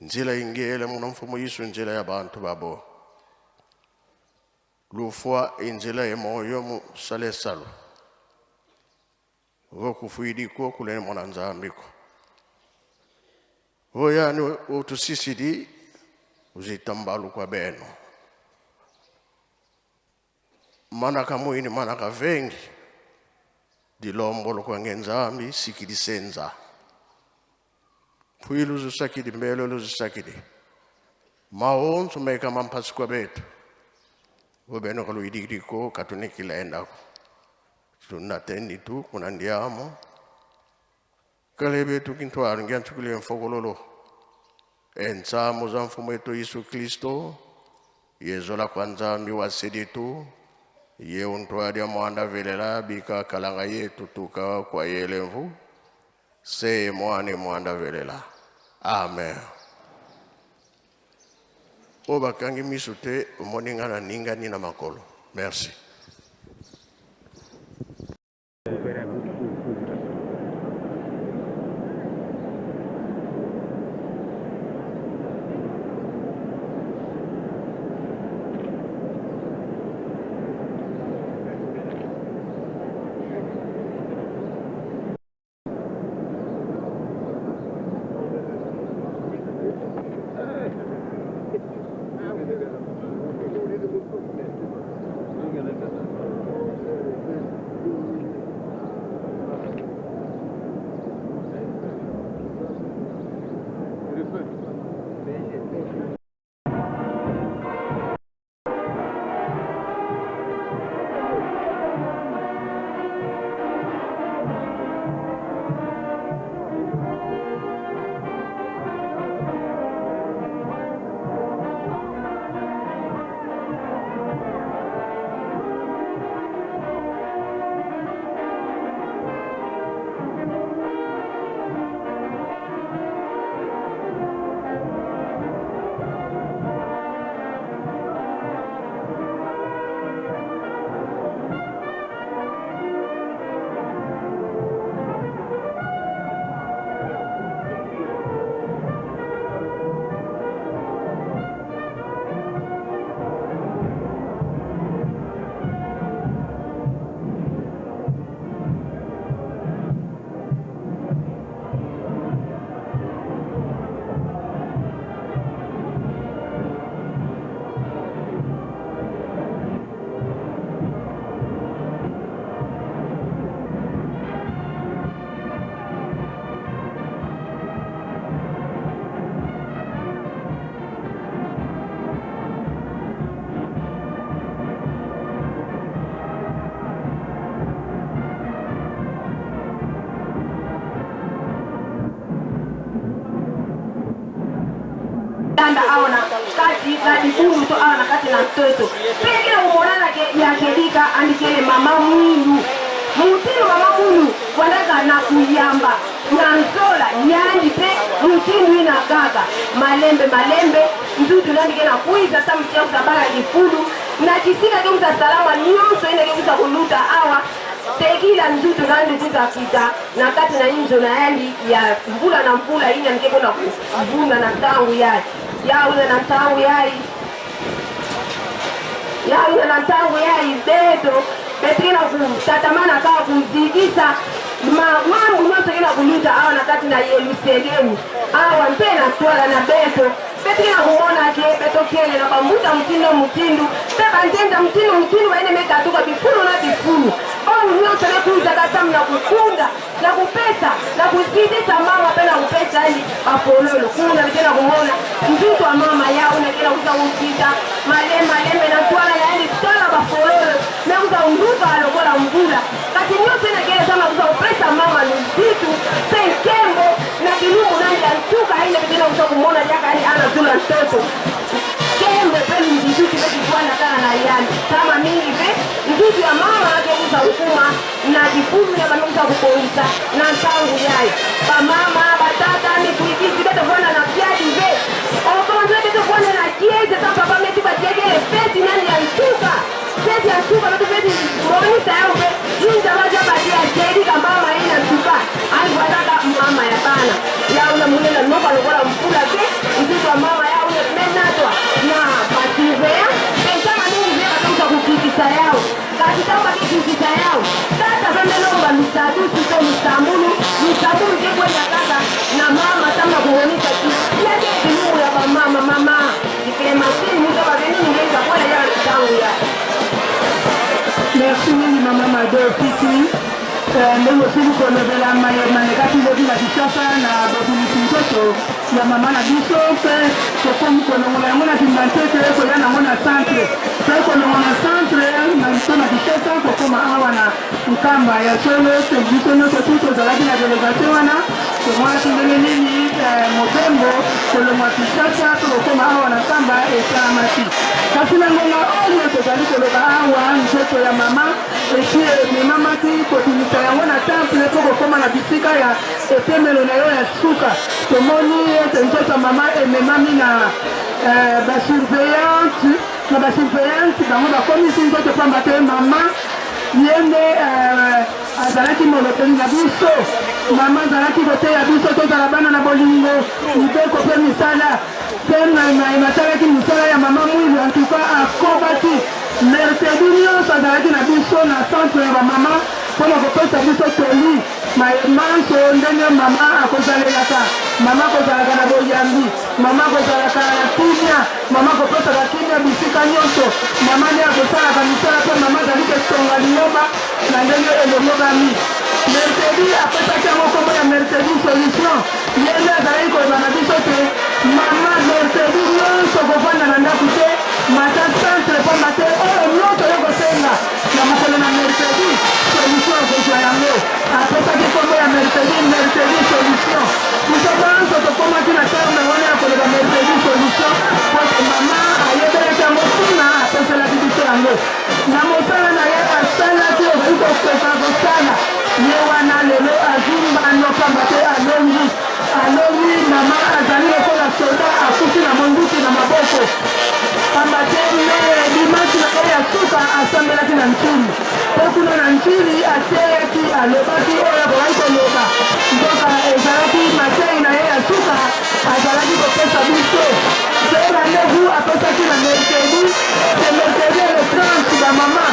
nzila ingele muna mfumu Yesu nzila ya bantu babo lufwa inzila ya moyo mu salesalo wokufuidiko kulene muna nzambiko oyani utusisidi uzitambalu kwa beno manaka mwini manaka vengi dilombolo kwa ngenzambi sikilisenza puilu zusakidi mbelo luzusakidi maonzo meka mampasi kwa betu wabeno kalu idikiko katunekila endako tunatendi tu kuna ndiamo kalebe tu kintuaru ngian chukule mfokololo ensamo za mfumo wetu Yesu Kristo yezola kwa nzambi wasedi tu ye untwadi ya mwanda velela bika kalanga yetu tuka kwa yelemvu se mwane mwanda velela amen oba kangi misute umoningana ninga nina makolo merci. Tanda aona kati na dikuru to aona kati na mtoto pekee umonana ya kedika andikele mama mwindu mutindo mama mwindu walaga na kuyamba na nzola yandi pe mutindo ina gaga malembe mdudu nandike na kuiza samsia usabara difulu na kisika kemza salama nyonso ina kemza kuluta awa tekila mdudu nandi kuza kita na kati na inzo na yandi ya mbula na mpula ina nikeko na kuvuna na tangu yai yauna na tangu yai yauna na tangu yai beto betina kutatamana kawa kumzidisa mambo yote kina kuluta awa na kati na Yerusalemu awa mpena swala na beto betina kuona ke beto kele na bamuta mtindo beba ndenda mtindo waene mekatuka bifunu na bifunu au nyote na kuuza katamu na kukunda na kupesa na kuzidisha mama pena kupesa yani bapololo kuna tena kuona mtoto wa mama yao na kila kuza ukita malembe na twala yaani twala bafololo na uzaunduka alobola mvula kati nyo tena kile kama uzaupesa mama luzitu penkembo na kilumu nandi antuka ile bila uzakumona jaka yani anazula mtoto kembe peli mjishuti beti kuanda kana na yani kama mingi ve mjuti ya mama akeuza hukuma na jikumu ya manuza kukoisa na tangu yai ba mama batata ni kuikizi beto kuanda na piadi ve okoma ndio beto kuanda na kieze kama papa meti batiegele peti nani antuka peti antuka beto peti monita yao ve jinja waja batia jedi kama mama ina antuka ani wataka mama ya bana ya una munela noka lokola mpula ke mjuti wa mama ya una menatwa na batizea pensama nini vema kauza kukikisa yao kakitamba kikikisa yao tata vendelomba lusadusi so lusamunu kekwenye kaka na mama tama kuhonika yake kilumu ya bamama mama ikile masini muka bageni ngeza kwa ya tangu ya merci mimi mama Mado Fiti ndio siku kwa mbele manekati leo na kisasa na babulisi mtoto ya mama na biso pe kwa mkono mwana kimantete kwa yana mwana centre kwa mwana centre na msoma kisasa kwa kama hawa na mkamba ya solo biso ndio tuto za lakini delegation wana kwa mwana tindele nini mobembo kwa mwana kisasa kwa kama hawa na kamba etamati kasi na ngona oyo tozali koloba hawa mtoto ya mama eki ni mama ki kotinisa yango na temple po kokoma na bisika ya etemelo na yo ya suka tomoni ete nzoto mama ememami na basurveillante bango bakomisi nzoto pamba te mama yende azalaki molopeli na biso mama azalaki koteya biso tozala bana na bolingo mibeko mpe misala mpe nasalaki misala ya mama mwili antuka akobaki mercredi nyonso azalaki na biso na centre ya bamama mpona kopesa biso toli manso ndenge mama akozalelaka mama akozalaka na boyambi mama akozalaka na kimia mama akopesaka kimia bisika nyonso mama nde akosalaka misala mpe mama azali kotonga liloba na ndenge elongobami mercredi apesaki yango kombo ya mercredi solution ye nde azalaki koyeba na biso te mama mercredi nyonso kovanda na ndako te mata centre pamba te oyo nyonso yo kosenga na mokolo na mercredi solution akozwa yango apesaki kombo ya mercredi solution biso nyonso tokomaki na terme wana ya koloba mercredi solution pote mama ayebelaki yango mpuna apeselaki biso yango na mosala na ye asalaki ozali kokoka kosala ye wana lelo azimbano pamba te alongi mama azali lokola soda akufi na monduki na maboko pamba te dimanche na ye ya suka asambelaki na ntili mpo kuna na ntili ateyaki alobaki oyo akozali koloba mboka ezalaki matei na ye ya suka azalaki kopesa biso te rendez-vous apesaki na mercredi te mercredi le 30 bamama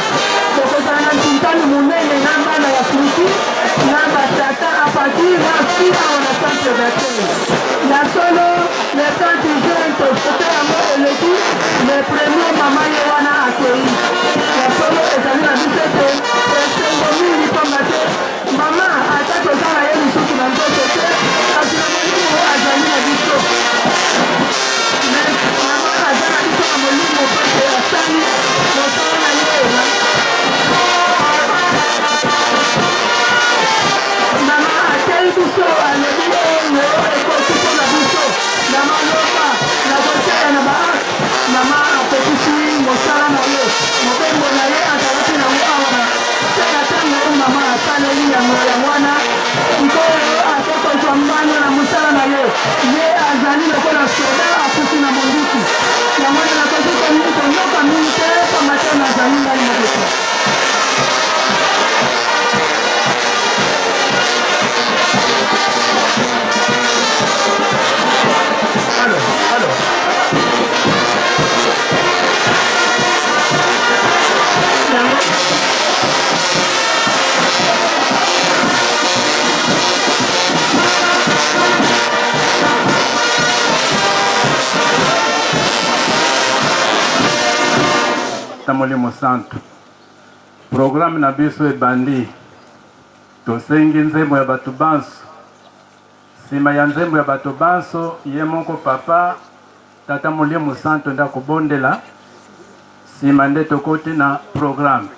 tokozala na ntintani monene na bana ya fruti na batata apati na fi awa na centre d'accueil ya solo le 30 juin tofote yango eleki le premier mama ye wana akei ya solo ezali na biso te esengo mingi pamba te mama ata tozala ye lisusu na nzoto te kasi na molimo azali na biso mama aza na biso na molimo pete asali mosala na ye mama atei biso alobi oyo ekoki mpona biso na maloba na koteya na baak mama apekisi mosala na ye mobembo na ye azalaki nango awa na seka ntango oyo mama asaleli yango ya wana sikoyo akokozwa mbano na mosala na ye ye azali lokola soda akufi na monduki yango nde nakoki konyoka mingi te pamba te nazali ngai mokosi na molimo santo programme na biso ebandi tosengi nzembo ya bato banso nsima ya nzembo ya bato banso ye moko papa tata Molimo Santo nda kubondela sima nde tokote na programme.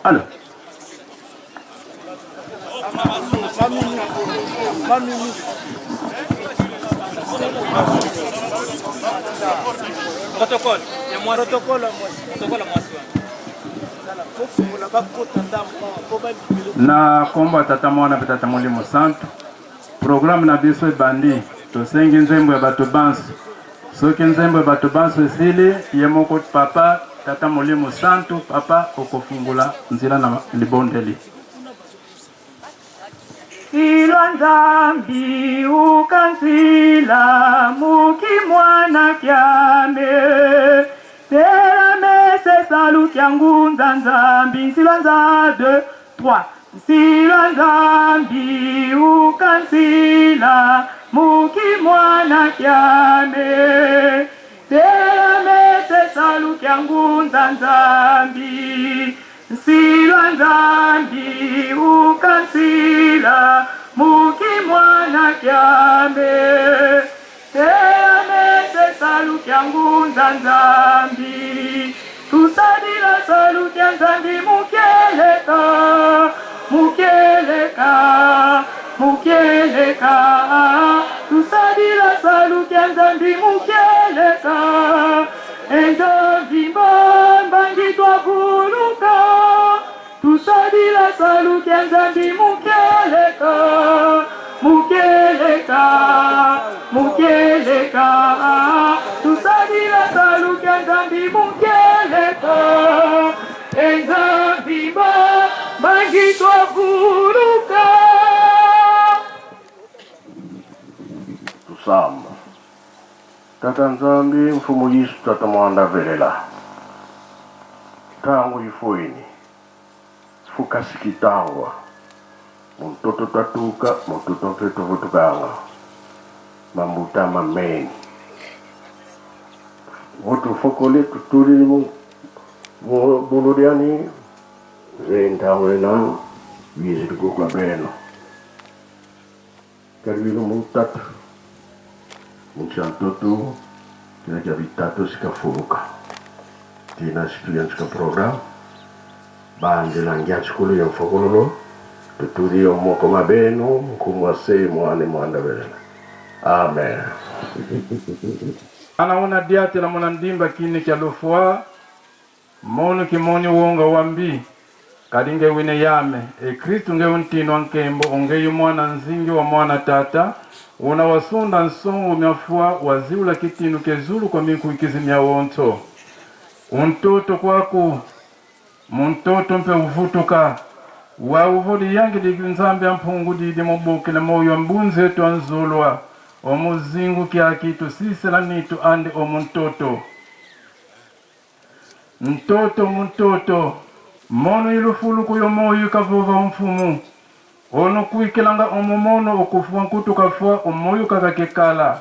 Alors. Protocole. Na komba tata mwana tata Molimo Santo programme na biso ebandi tosengi nzembo ya bato banso soki nzembo ya bato banso esili ye moko papa tata Molimo Santo papa okofungula nzila na libondeli. Silwa nzambi ukansila muki mwana kyame tera mese salu kyangu nzambi silwa nza 2 3 silwa nzambi ukansila muki mwana kyame tera mese salu kyangu nzambi silwa nzambi ukansila muki mwana kyame teamese salu kyangu nzambi tusadila salu kya nzambi mukeleka mukeleka tusadila salukia nzambi mukeleka enzambi mbangi twavuluka tusadila salukia nzambi mukeleka mukeleka mukeleka tusadila salukia nzambi mukeleka enzambi mbangi twavuluka. Tusamba tata nzambi mfumu Yesu tata mwanda velela tangu ifoini fukasikitangwa mtoto tatuka mtoto mfeto vutukanga mambuta mameni votu fokole tutuli buluriani zentawena wiziri kukla beno karibino mutatu Munchantotu, kina javitato sikafuruka. Tina spian ska program. Bande langian skulu yang fokololo. Tuturi omo koma beno, kumwase mwane mwanda vela. Amen. Anaona diate la mwanandimba kine kya lofwa. Mono kimoni wonga wambi. Kadinge wine yame. Kristu nge untino ankembo. Onge yu mwana nzingi wa mwana tata. Una wasunda nsongo myafua waziula kitinu kezulu kwa miku ikizimia wonto. Untoto kwaku, muntoto mpe uvutuka. Wa uvodi yangi di nzambi ampungu di moboke na moyo mbunze etu anzulwa. Omuzingu kia kitu sise la nitu ande omuntoto. Muntoto. Mono ilufulu kuyo moyo kavuva mfumu. Ono kuikilanga omomono okufuwa nkutu kafua omoyo kakakekala.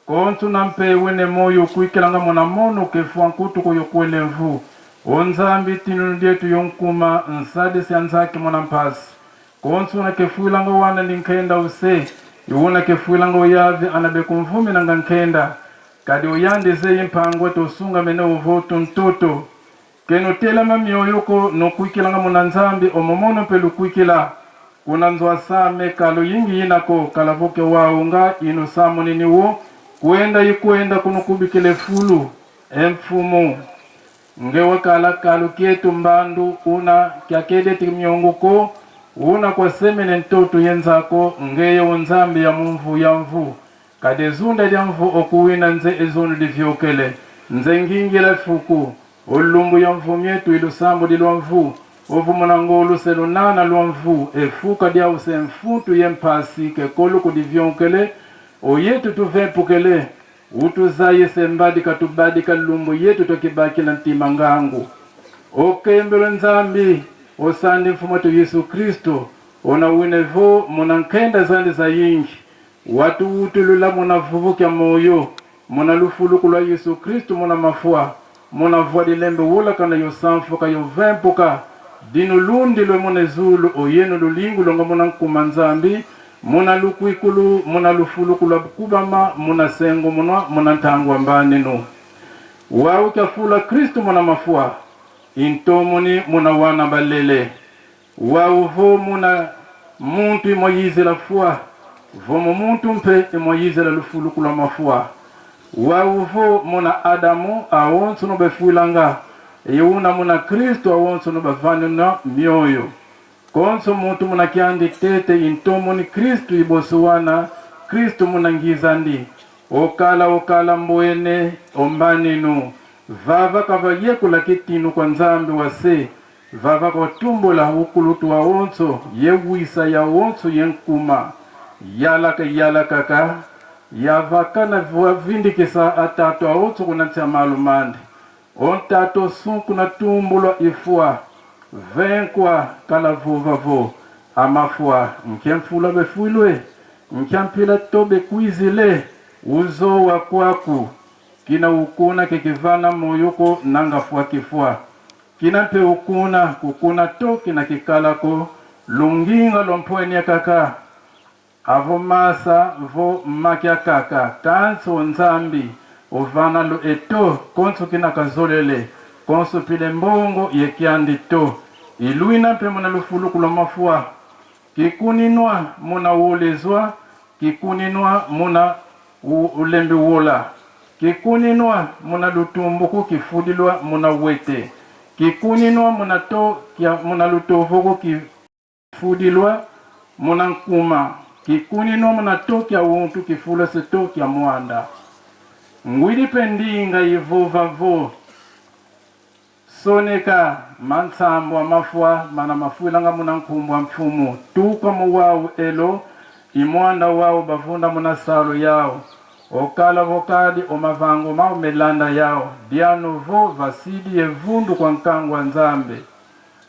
Kontu nampe wene moyo kuikilanga mona mono kefuwa nkutu kuyo kwele mvu. Onzambi tinu dietu yonkuma nsade si anzaki mona mpasi. Kontu na kefuilanga wana linkenda use. Iwuna kefuilanga oyavi anabeku mvumi nanga nkenda. Kadi oyande zeye mpangwe tosunga mene uvotu ntoto. Keno tela mami oyoko no kuikilanga mona nzambi omomono pelu kuikila. Kuna nzwa same kalo yingi inako kalavoke waunga inu samunini wo kuenda kunukubikile fulu emfumu ngewe kalo kietu mbandu una kiakede timyonguko una kwa semene ntoto yenzako ngeye onzambi ya mumvu ya mvu kade zunda ya mvu okuwina nze ezonu divyokele nze ngingila fuku olumbu ya mvu myetu ilu sambo dilwa mvu ovu mwanangolu selunana luamvu efuka dia usemfutu yempasi ke kolu kudivyonkele oyetu tuvempukele utuzaye sembadi katubadi kalumbu yetu tokibaki na ntima ngangu okembele nzambi osandi mfumoto Yesu Kristo ona winevo munankenda zandi za yingi watu utulula munavuvukia moyo munalufulukulwa Yesu Kristo muna mafua munavwadilembe wula kana yosamfuka yovempuka dinu lundi lwe mune zulu oyenu lulingu longa muna nkuma nzambi muna lukwikulu muna lufulukula kubama muna sengo muna ntangwa mbaninu wau kafula Kristu muna mafua intomuni muna wana balele wau vo muna muntu imoyize la fua vomo muntu mpe imoyize la lufulukula mafua wau vo muna Adamu awonsu no befuilanga Euna muna Kristo awonso no bavano na mioyo. Konso mutu muna kiandi tete intomo ni Kristo ibosuwana. Kristo muna ngizandi. Okala mbwene ombaninu. Vava kava yekula kitinu kwa nzambi wase. Vava kwa tumbo la ukulutu awonso. Yewisa ya awonso yenkuma. Yalaka. Yavakana vindikisa atatu awonso kunatia malumandi. Ontato sunku na tumbulo ifua venkwa kala vovavo amafua nkemfula befuilwe nkampila tobe kuizile uzo wa kwaku kina ukuna kekivana moyoko nanga fua kifua kina pe ukuna kukuna to kina kikalako lunginga lompoenia kaka avo masa vo makia kaka tanso nzambi ovana lo eto konso kina kazolele konso pile mbongo yekiandi to iluina pe mona lufulu kula mafua kikuninwa muna uolezwa, kikuninwa muna ulembi wola, kikuninwa muna lutumbuku kifudilwa muna wete, kikuninwa muna lutovuku kifudilwa muna nkuma, kikuninwa muna to kya wuntu kifula seto kya mwanda. Ngwili pendinga yivuvavo soneka mansambo amafua mana mafuilanga muna nkumbwa mfumu tuka muwau elo imwanda wao bavunda muna salo yao okala vokadi omavango mao melanda yao diano vo vasidi evundu kwa nkangwa nzambe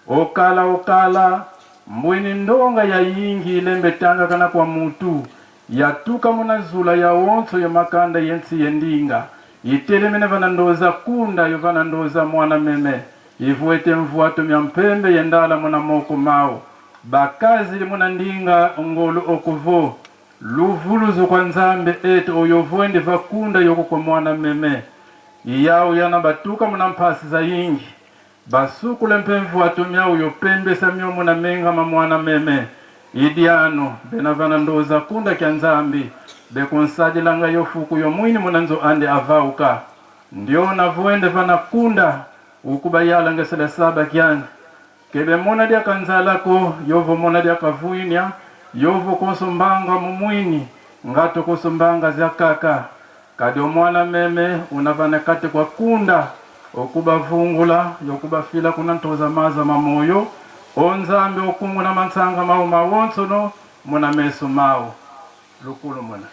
okala mbwini ndonga ya yingi ilembe tanga kana kwa mutu yatuka muna zula ya wonso ya makanda yensi yendinga itelemene vanandoza kunda yo vanandoza mwana meme ivuete mvuato mya mpembe yendala muna moko mao bakazi muna ndinga ngolo okuvo luvuluzo kwa nzambe eto oyovuende vakunda yoko kwa mwana meme iyao yana batuka muna mpasi za yingi basukule mpemvuato myao yopembe samyo muna menga mwana meme idiano bena vanandoza kunda kya nzambi bekonsajilanga yofuku yomwini munanzo ande avauka ndio navuende vanakunda ukubayala ngesela saba kyani kebe mona dia kanzalako yovo mona dia kavuinya yovo kosombanga mumwini ngato kosombanga zya kaka kadi omwana meme unavana kate kwa kunda okubavungula yokubafila kuna ntoza maza mamoyo onzambe okungu na mansanga mao mawonsono muna meso mao lukulu muna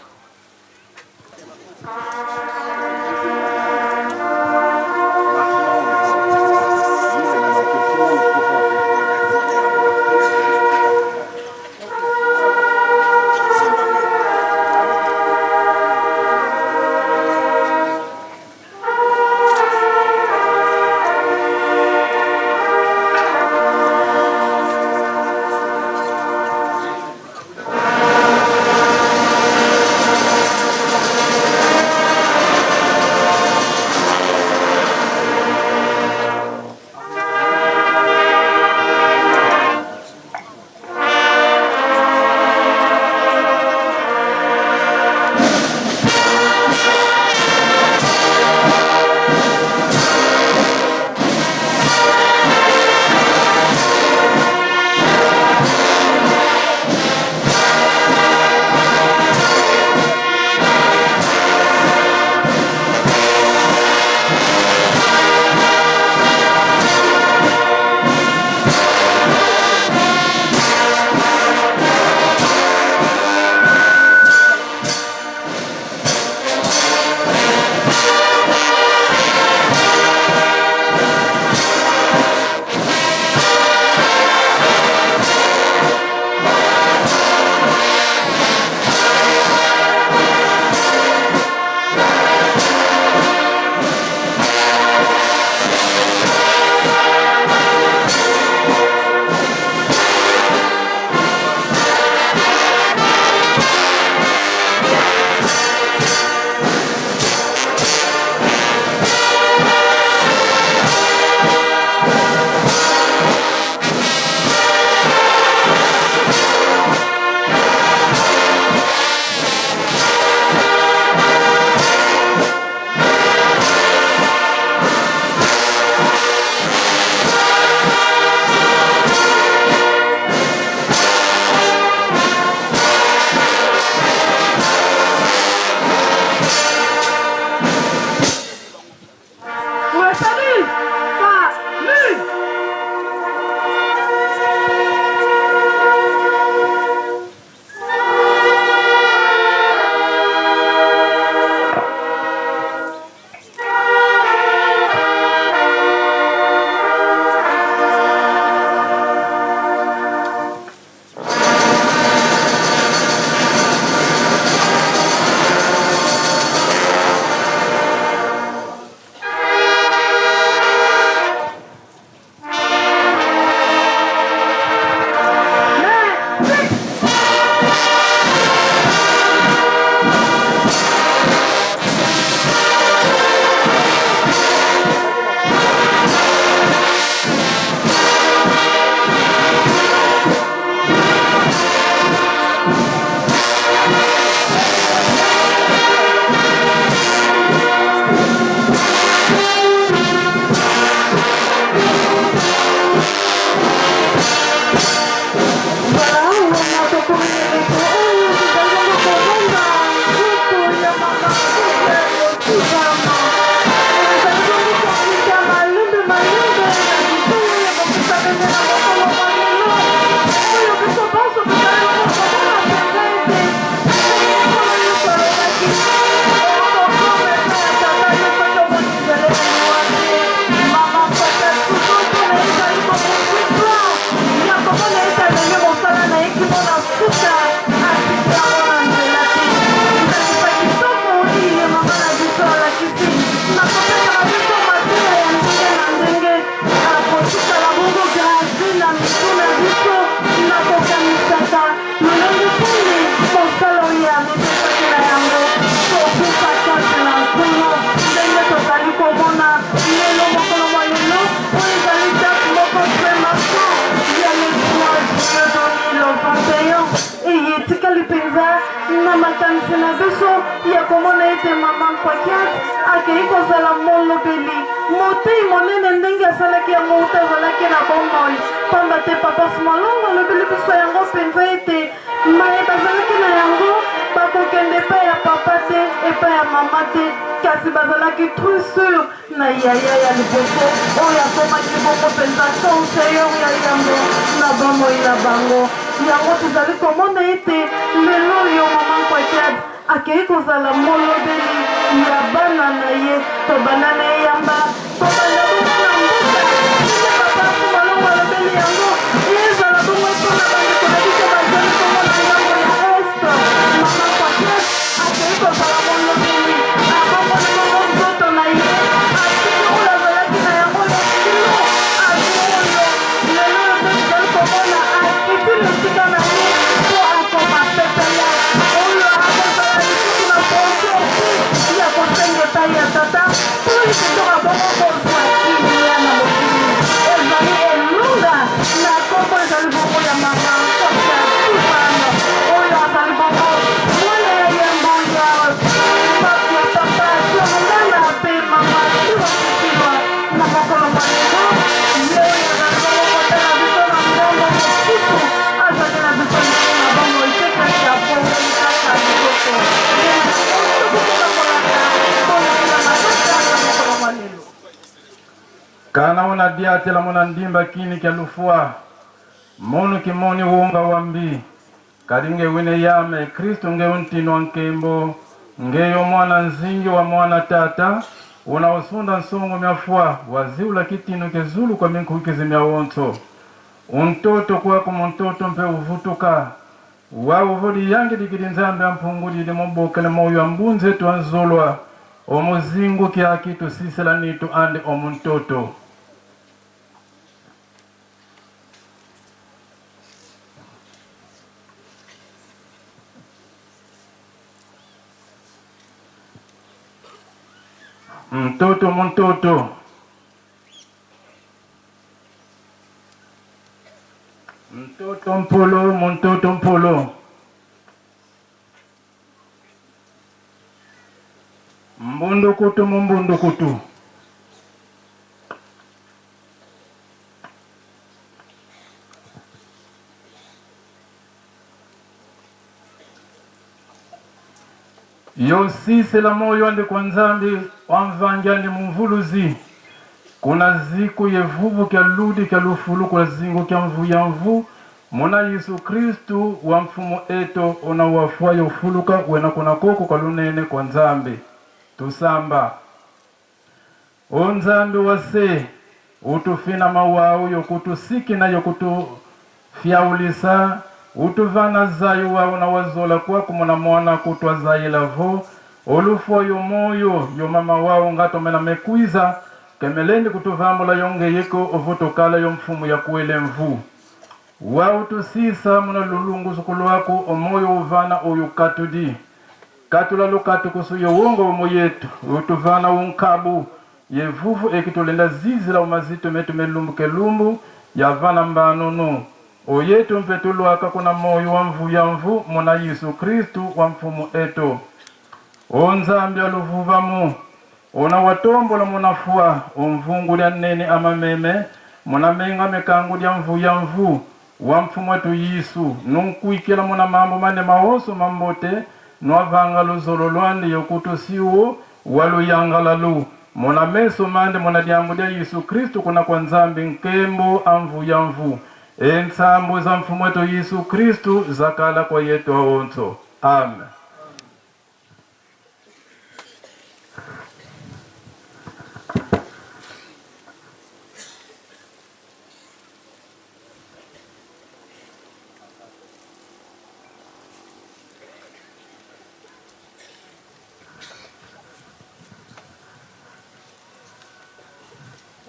ya komona ete mama mpakiati akei kozala molobeli motei monene ndenge asalaki yango uta azalaki na bomoi pamba te papa Simalongo alobeli biso yango mpenza ete maye bazalaki na yango bakokende epai ya papa te epai ya mama te kasi bazalaki tout sur na yaya ya liboso oyo akomaki bongo mpenza conseilleur ya yango na bomoi na bango yango tozali komona ete lelo oyo mama mpakiati akei kozala molobeli ya bana na ye to bana na ye yamba tobanda bongo na mboka ete papa Simalongo alobeli yango ezala bongo mpona bandeko na biso bazali komona ngambo ya est mama mpakiati akei kozala molobeli abongoli bongo nzoto na ye akili oyo azalaki na yango ya kilo aoyo lelo oyo mpe tozali komona akitili esika na ye po akoma pepele oyo akozala lisusu na ponse ya kosenga epai ya tata po esitoka bongo kozwa kilia na mokili ezali elunga na kombo ezali bongo ya mama kosi ya tifana oyo azali bongo mwana ya yembo ya papa tiongana mpe mama tiwakitilwa na mokolo mwanengo ye oyo azali bongo kotala biso na mbongo mosusu azali na biso liso na bongo etekaki ya bongo kaka biloko kana mona diatela mona ndimba kini kya lufua monu kimoni wunga wambi kalinge wine yame Kristo nge untino nkembo ngeyo mwana nzingi wa mwana tata unaosunda nsongo myafua waziula kitino kezulu kwa minkukizi myawonto untoto kwako muntoto mpe uvutuka wawuvuli yangi dikili nzambe ampungulile mubokele moyo ambunze twanzulwa omuzingu kyakitu sisela nitu ande omuntoto mtoto muntoto mtoto mpolo muntoto mpolo mbundukutu mumbundukutu yosise la moyo ande kwa nzambi wamvangyani mumvuluzi kuna ziku yevuvu kya ludi kya lufulu kwa zingu kya mvu ya mvu mona Yesu Kristu wa mfumo eto ona wafua yofuluka wena kuna koko kwa lunene kwa nzambi tusamba o nzambi wase utufina mawau yokutusiki na yokutu fyaulisa utuvana zayu wao na wazola kwa kumona mwana kutwa zayilavo olufo yomoyo yomama wao ngato mena mekwiza kemelendi kutuvambula yonge yeko ovutokala yomfumu ya kuele mvu wao tusisa muna lulungu zukulu wako omoyo uvana oyu katudi katula lukatu kusuyo wongo omo yetu utuvana unkabu yevuvu ekitulenda zizi la umazito metu melumbu kelumbu yavana mbanunu oyetu mpetulwaka kuna moyo wa mvu ya mvu muna Yesu Kristu wa mfumu eto o nzambi aluvuvamu ona watombola munafua omvungu lya nene amameme muna menga mekangu lya mvu ya mvu wa mfumu wetu Yesu nunkuikila muna mambo mane maoso mambote nwavanga luzolo lwande yokutusiwo waluyangalalu muna meso mande muna diambu lya Yesu Kristu kuna kwa nzambi nkembo amvu ya mvu ensambu za mfumu wetu Yesu Kristu zakala kwa yetu awonso amen.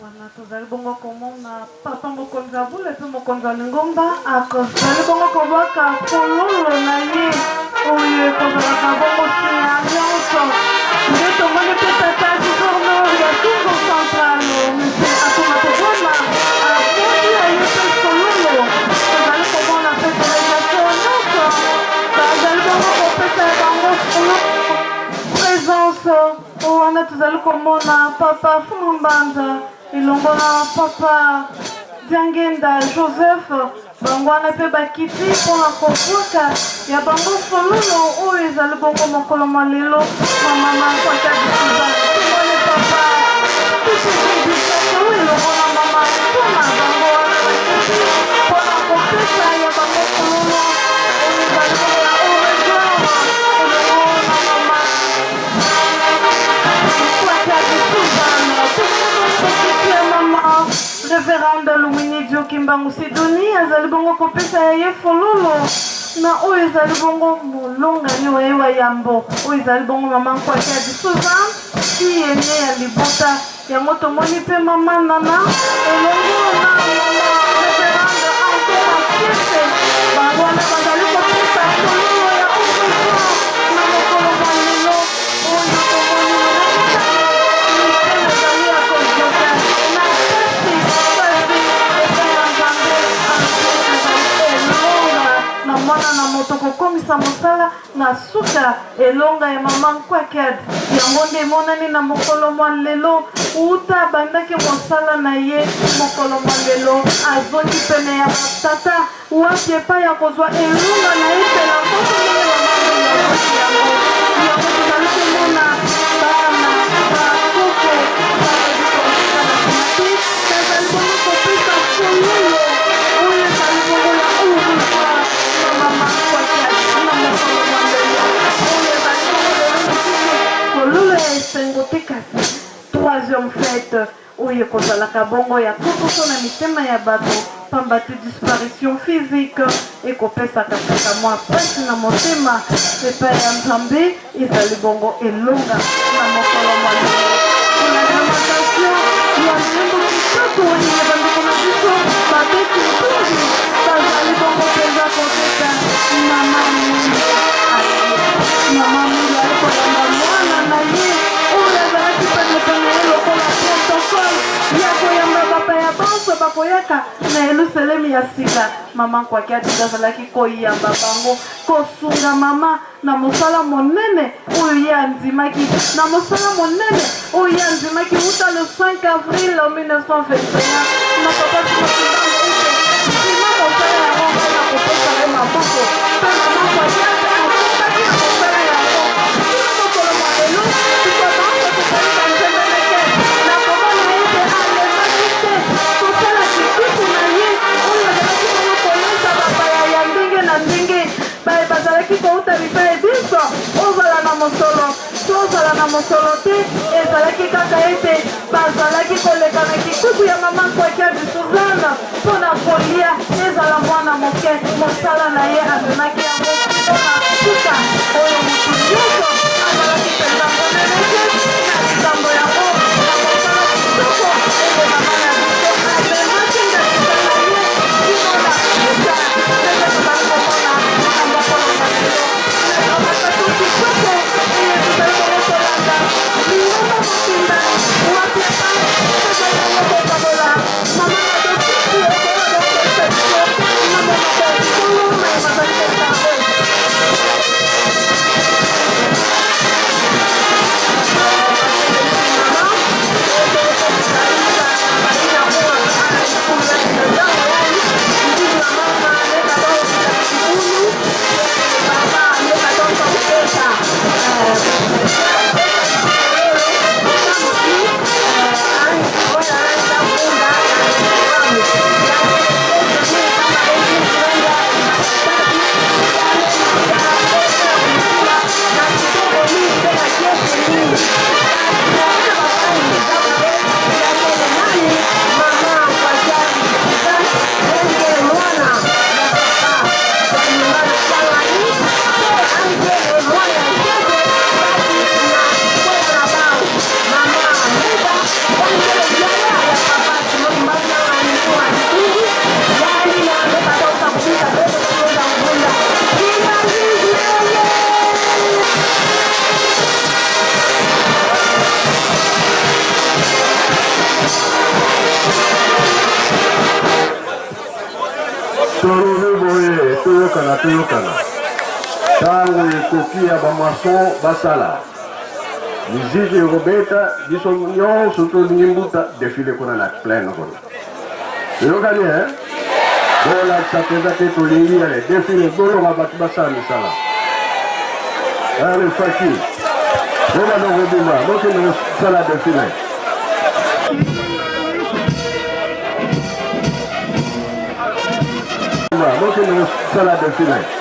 Wana tozali bongo komona papa mokonzi abule pe mokonzi alingomba akozali bongo kobwaka fololo na ye oyo ekozalaka bongo se ya nyonso nde tomoni pe tata gouverneur ya Congo central monsieur Atuma Toboma abwaki ya ye pe fololo tozali komona pe delegation nyonso bazali bongo kopesa bango fololo présence wana tozali komona papa Fumbanza elongo na papa Diangenda Joseph bango wana mpe bakiti mpona kobwaka ya bango fololo oyo ezali bongo mokolo mwa lelo mamama kwata bisuza tomoni papa tutuibisaka oyo elongo na mama mpona bango wana bakiti mpona kopesa ya bango fololo oyo ezali bongo ya oregon elongo na mama kwata bisuza tomoni ya mama Révérende Lumini Diokimbangu Sidoni azali bongo kopesa ya ye fololo na oyo ezali bongo molongani wa ye wa yambo oyo ezali bongo mama nkwaki ya Suzan ki ene ya libota yango tomoni mpe mama nana elongo na mama Révérende Antoine Asiese bango wana bazali kopesa fololo ya oregon na mokolo mwa lelo oyo tomoni ezali ya kozoka na na mwana na moto kokomisa mosala na suka elonga ya mama nkwakad yango nde emonani na mokolo mwa lelo uta abandaki mosala na ye mokolo mwa lelo azongi pene ya batata wapi epai ya kozwa elonga na ye pela kotomene mamaaoki yango yango tozali komona bana bakoko bazali bongo kopesa fololo oyo ezali bongo ya orevoir na mama kwakad na mokolo mwa lelo oyo ezali bongo fololo ya esengo te kasi troisième fête oyo ekozalaka bongo ya kokoso na mitema ya bato pamba te disparition physique ekopesaka kaka mwa pasi na motema epai ya nzambe ezali bongo elonga na mokolo mwa lelo na lamentation ya ndembo kitoko oyo ebandeko na biso babeti mpungi bazali bongo mpenza koteka mama mwindu mama mwindu ali kolanda mwana na ye oyo azalaki penepene ye lokola protocole ya koyamba bapaya banso bakoyaka na Yelusalemi ya sika mama nkwaki adida azalaki koyamba bango kosunga mama na mosala monene oyo ye andimaki na mosala monene oyo ye andimaki uta le 5 avril 1921 na papa simakibango ete sima mosala yango ngai na kopesa ye maboko mpe mama nkwaki akokaki na mosala yango kino mokolo mwa lelo tikobango tosalika nzembeleke na komona ete alemaki te kosala kikuku na ye oyo azalaki bongo kolesa bapaya ya ndenge na ndenge bazalaki kouta bipai biso ozala na mosolo tozala na mosolo te ezalaki kaka ete bazalaki koleka na kikuku ya mama nkwaki ya Suzana mpona kolia ezala mwana moke mosala na ye amemaki yango mpona suka oyo motu nyonso azalaki mpenza moneneke na likambo yango na mosala kitoko ete mama na biso amemaki ndakisa na ye kimona suka ete tozali komona na mokolo na lelo nakamakato kitoko oyo tozali bongo kolanda lingomba mokinda wapi epa tozali bongo kokabola mama na dokisi okola dokesa biso na monoko kolo na bazali kosango toyokana ntango ekoki ya bamason basala Miziki Robeta, biso nyonso tolingi mbuta défilé kuna na pleine kuna. Yokani bola sapeza ke tolingi ale défilé bolo mabatu basala misala. Allez Faki. Bola no robima, moke no sala défilé. Moke no sala défilé.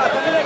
Attendez,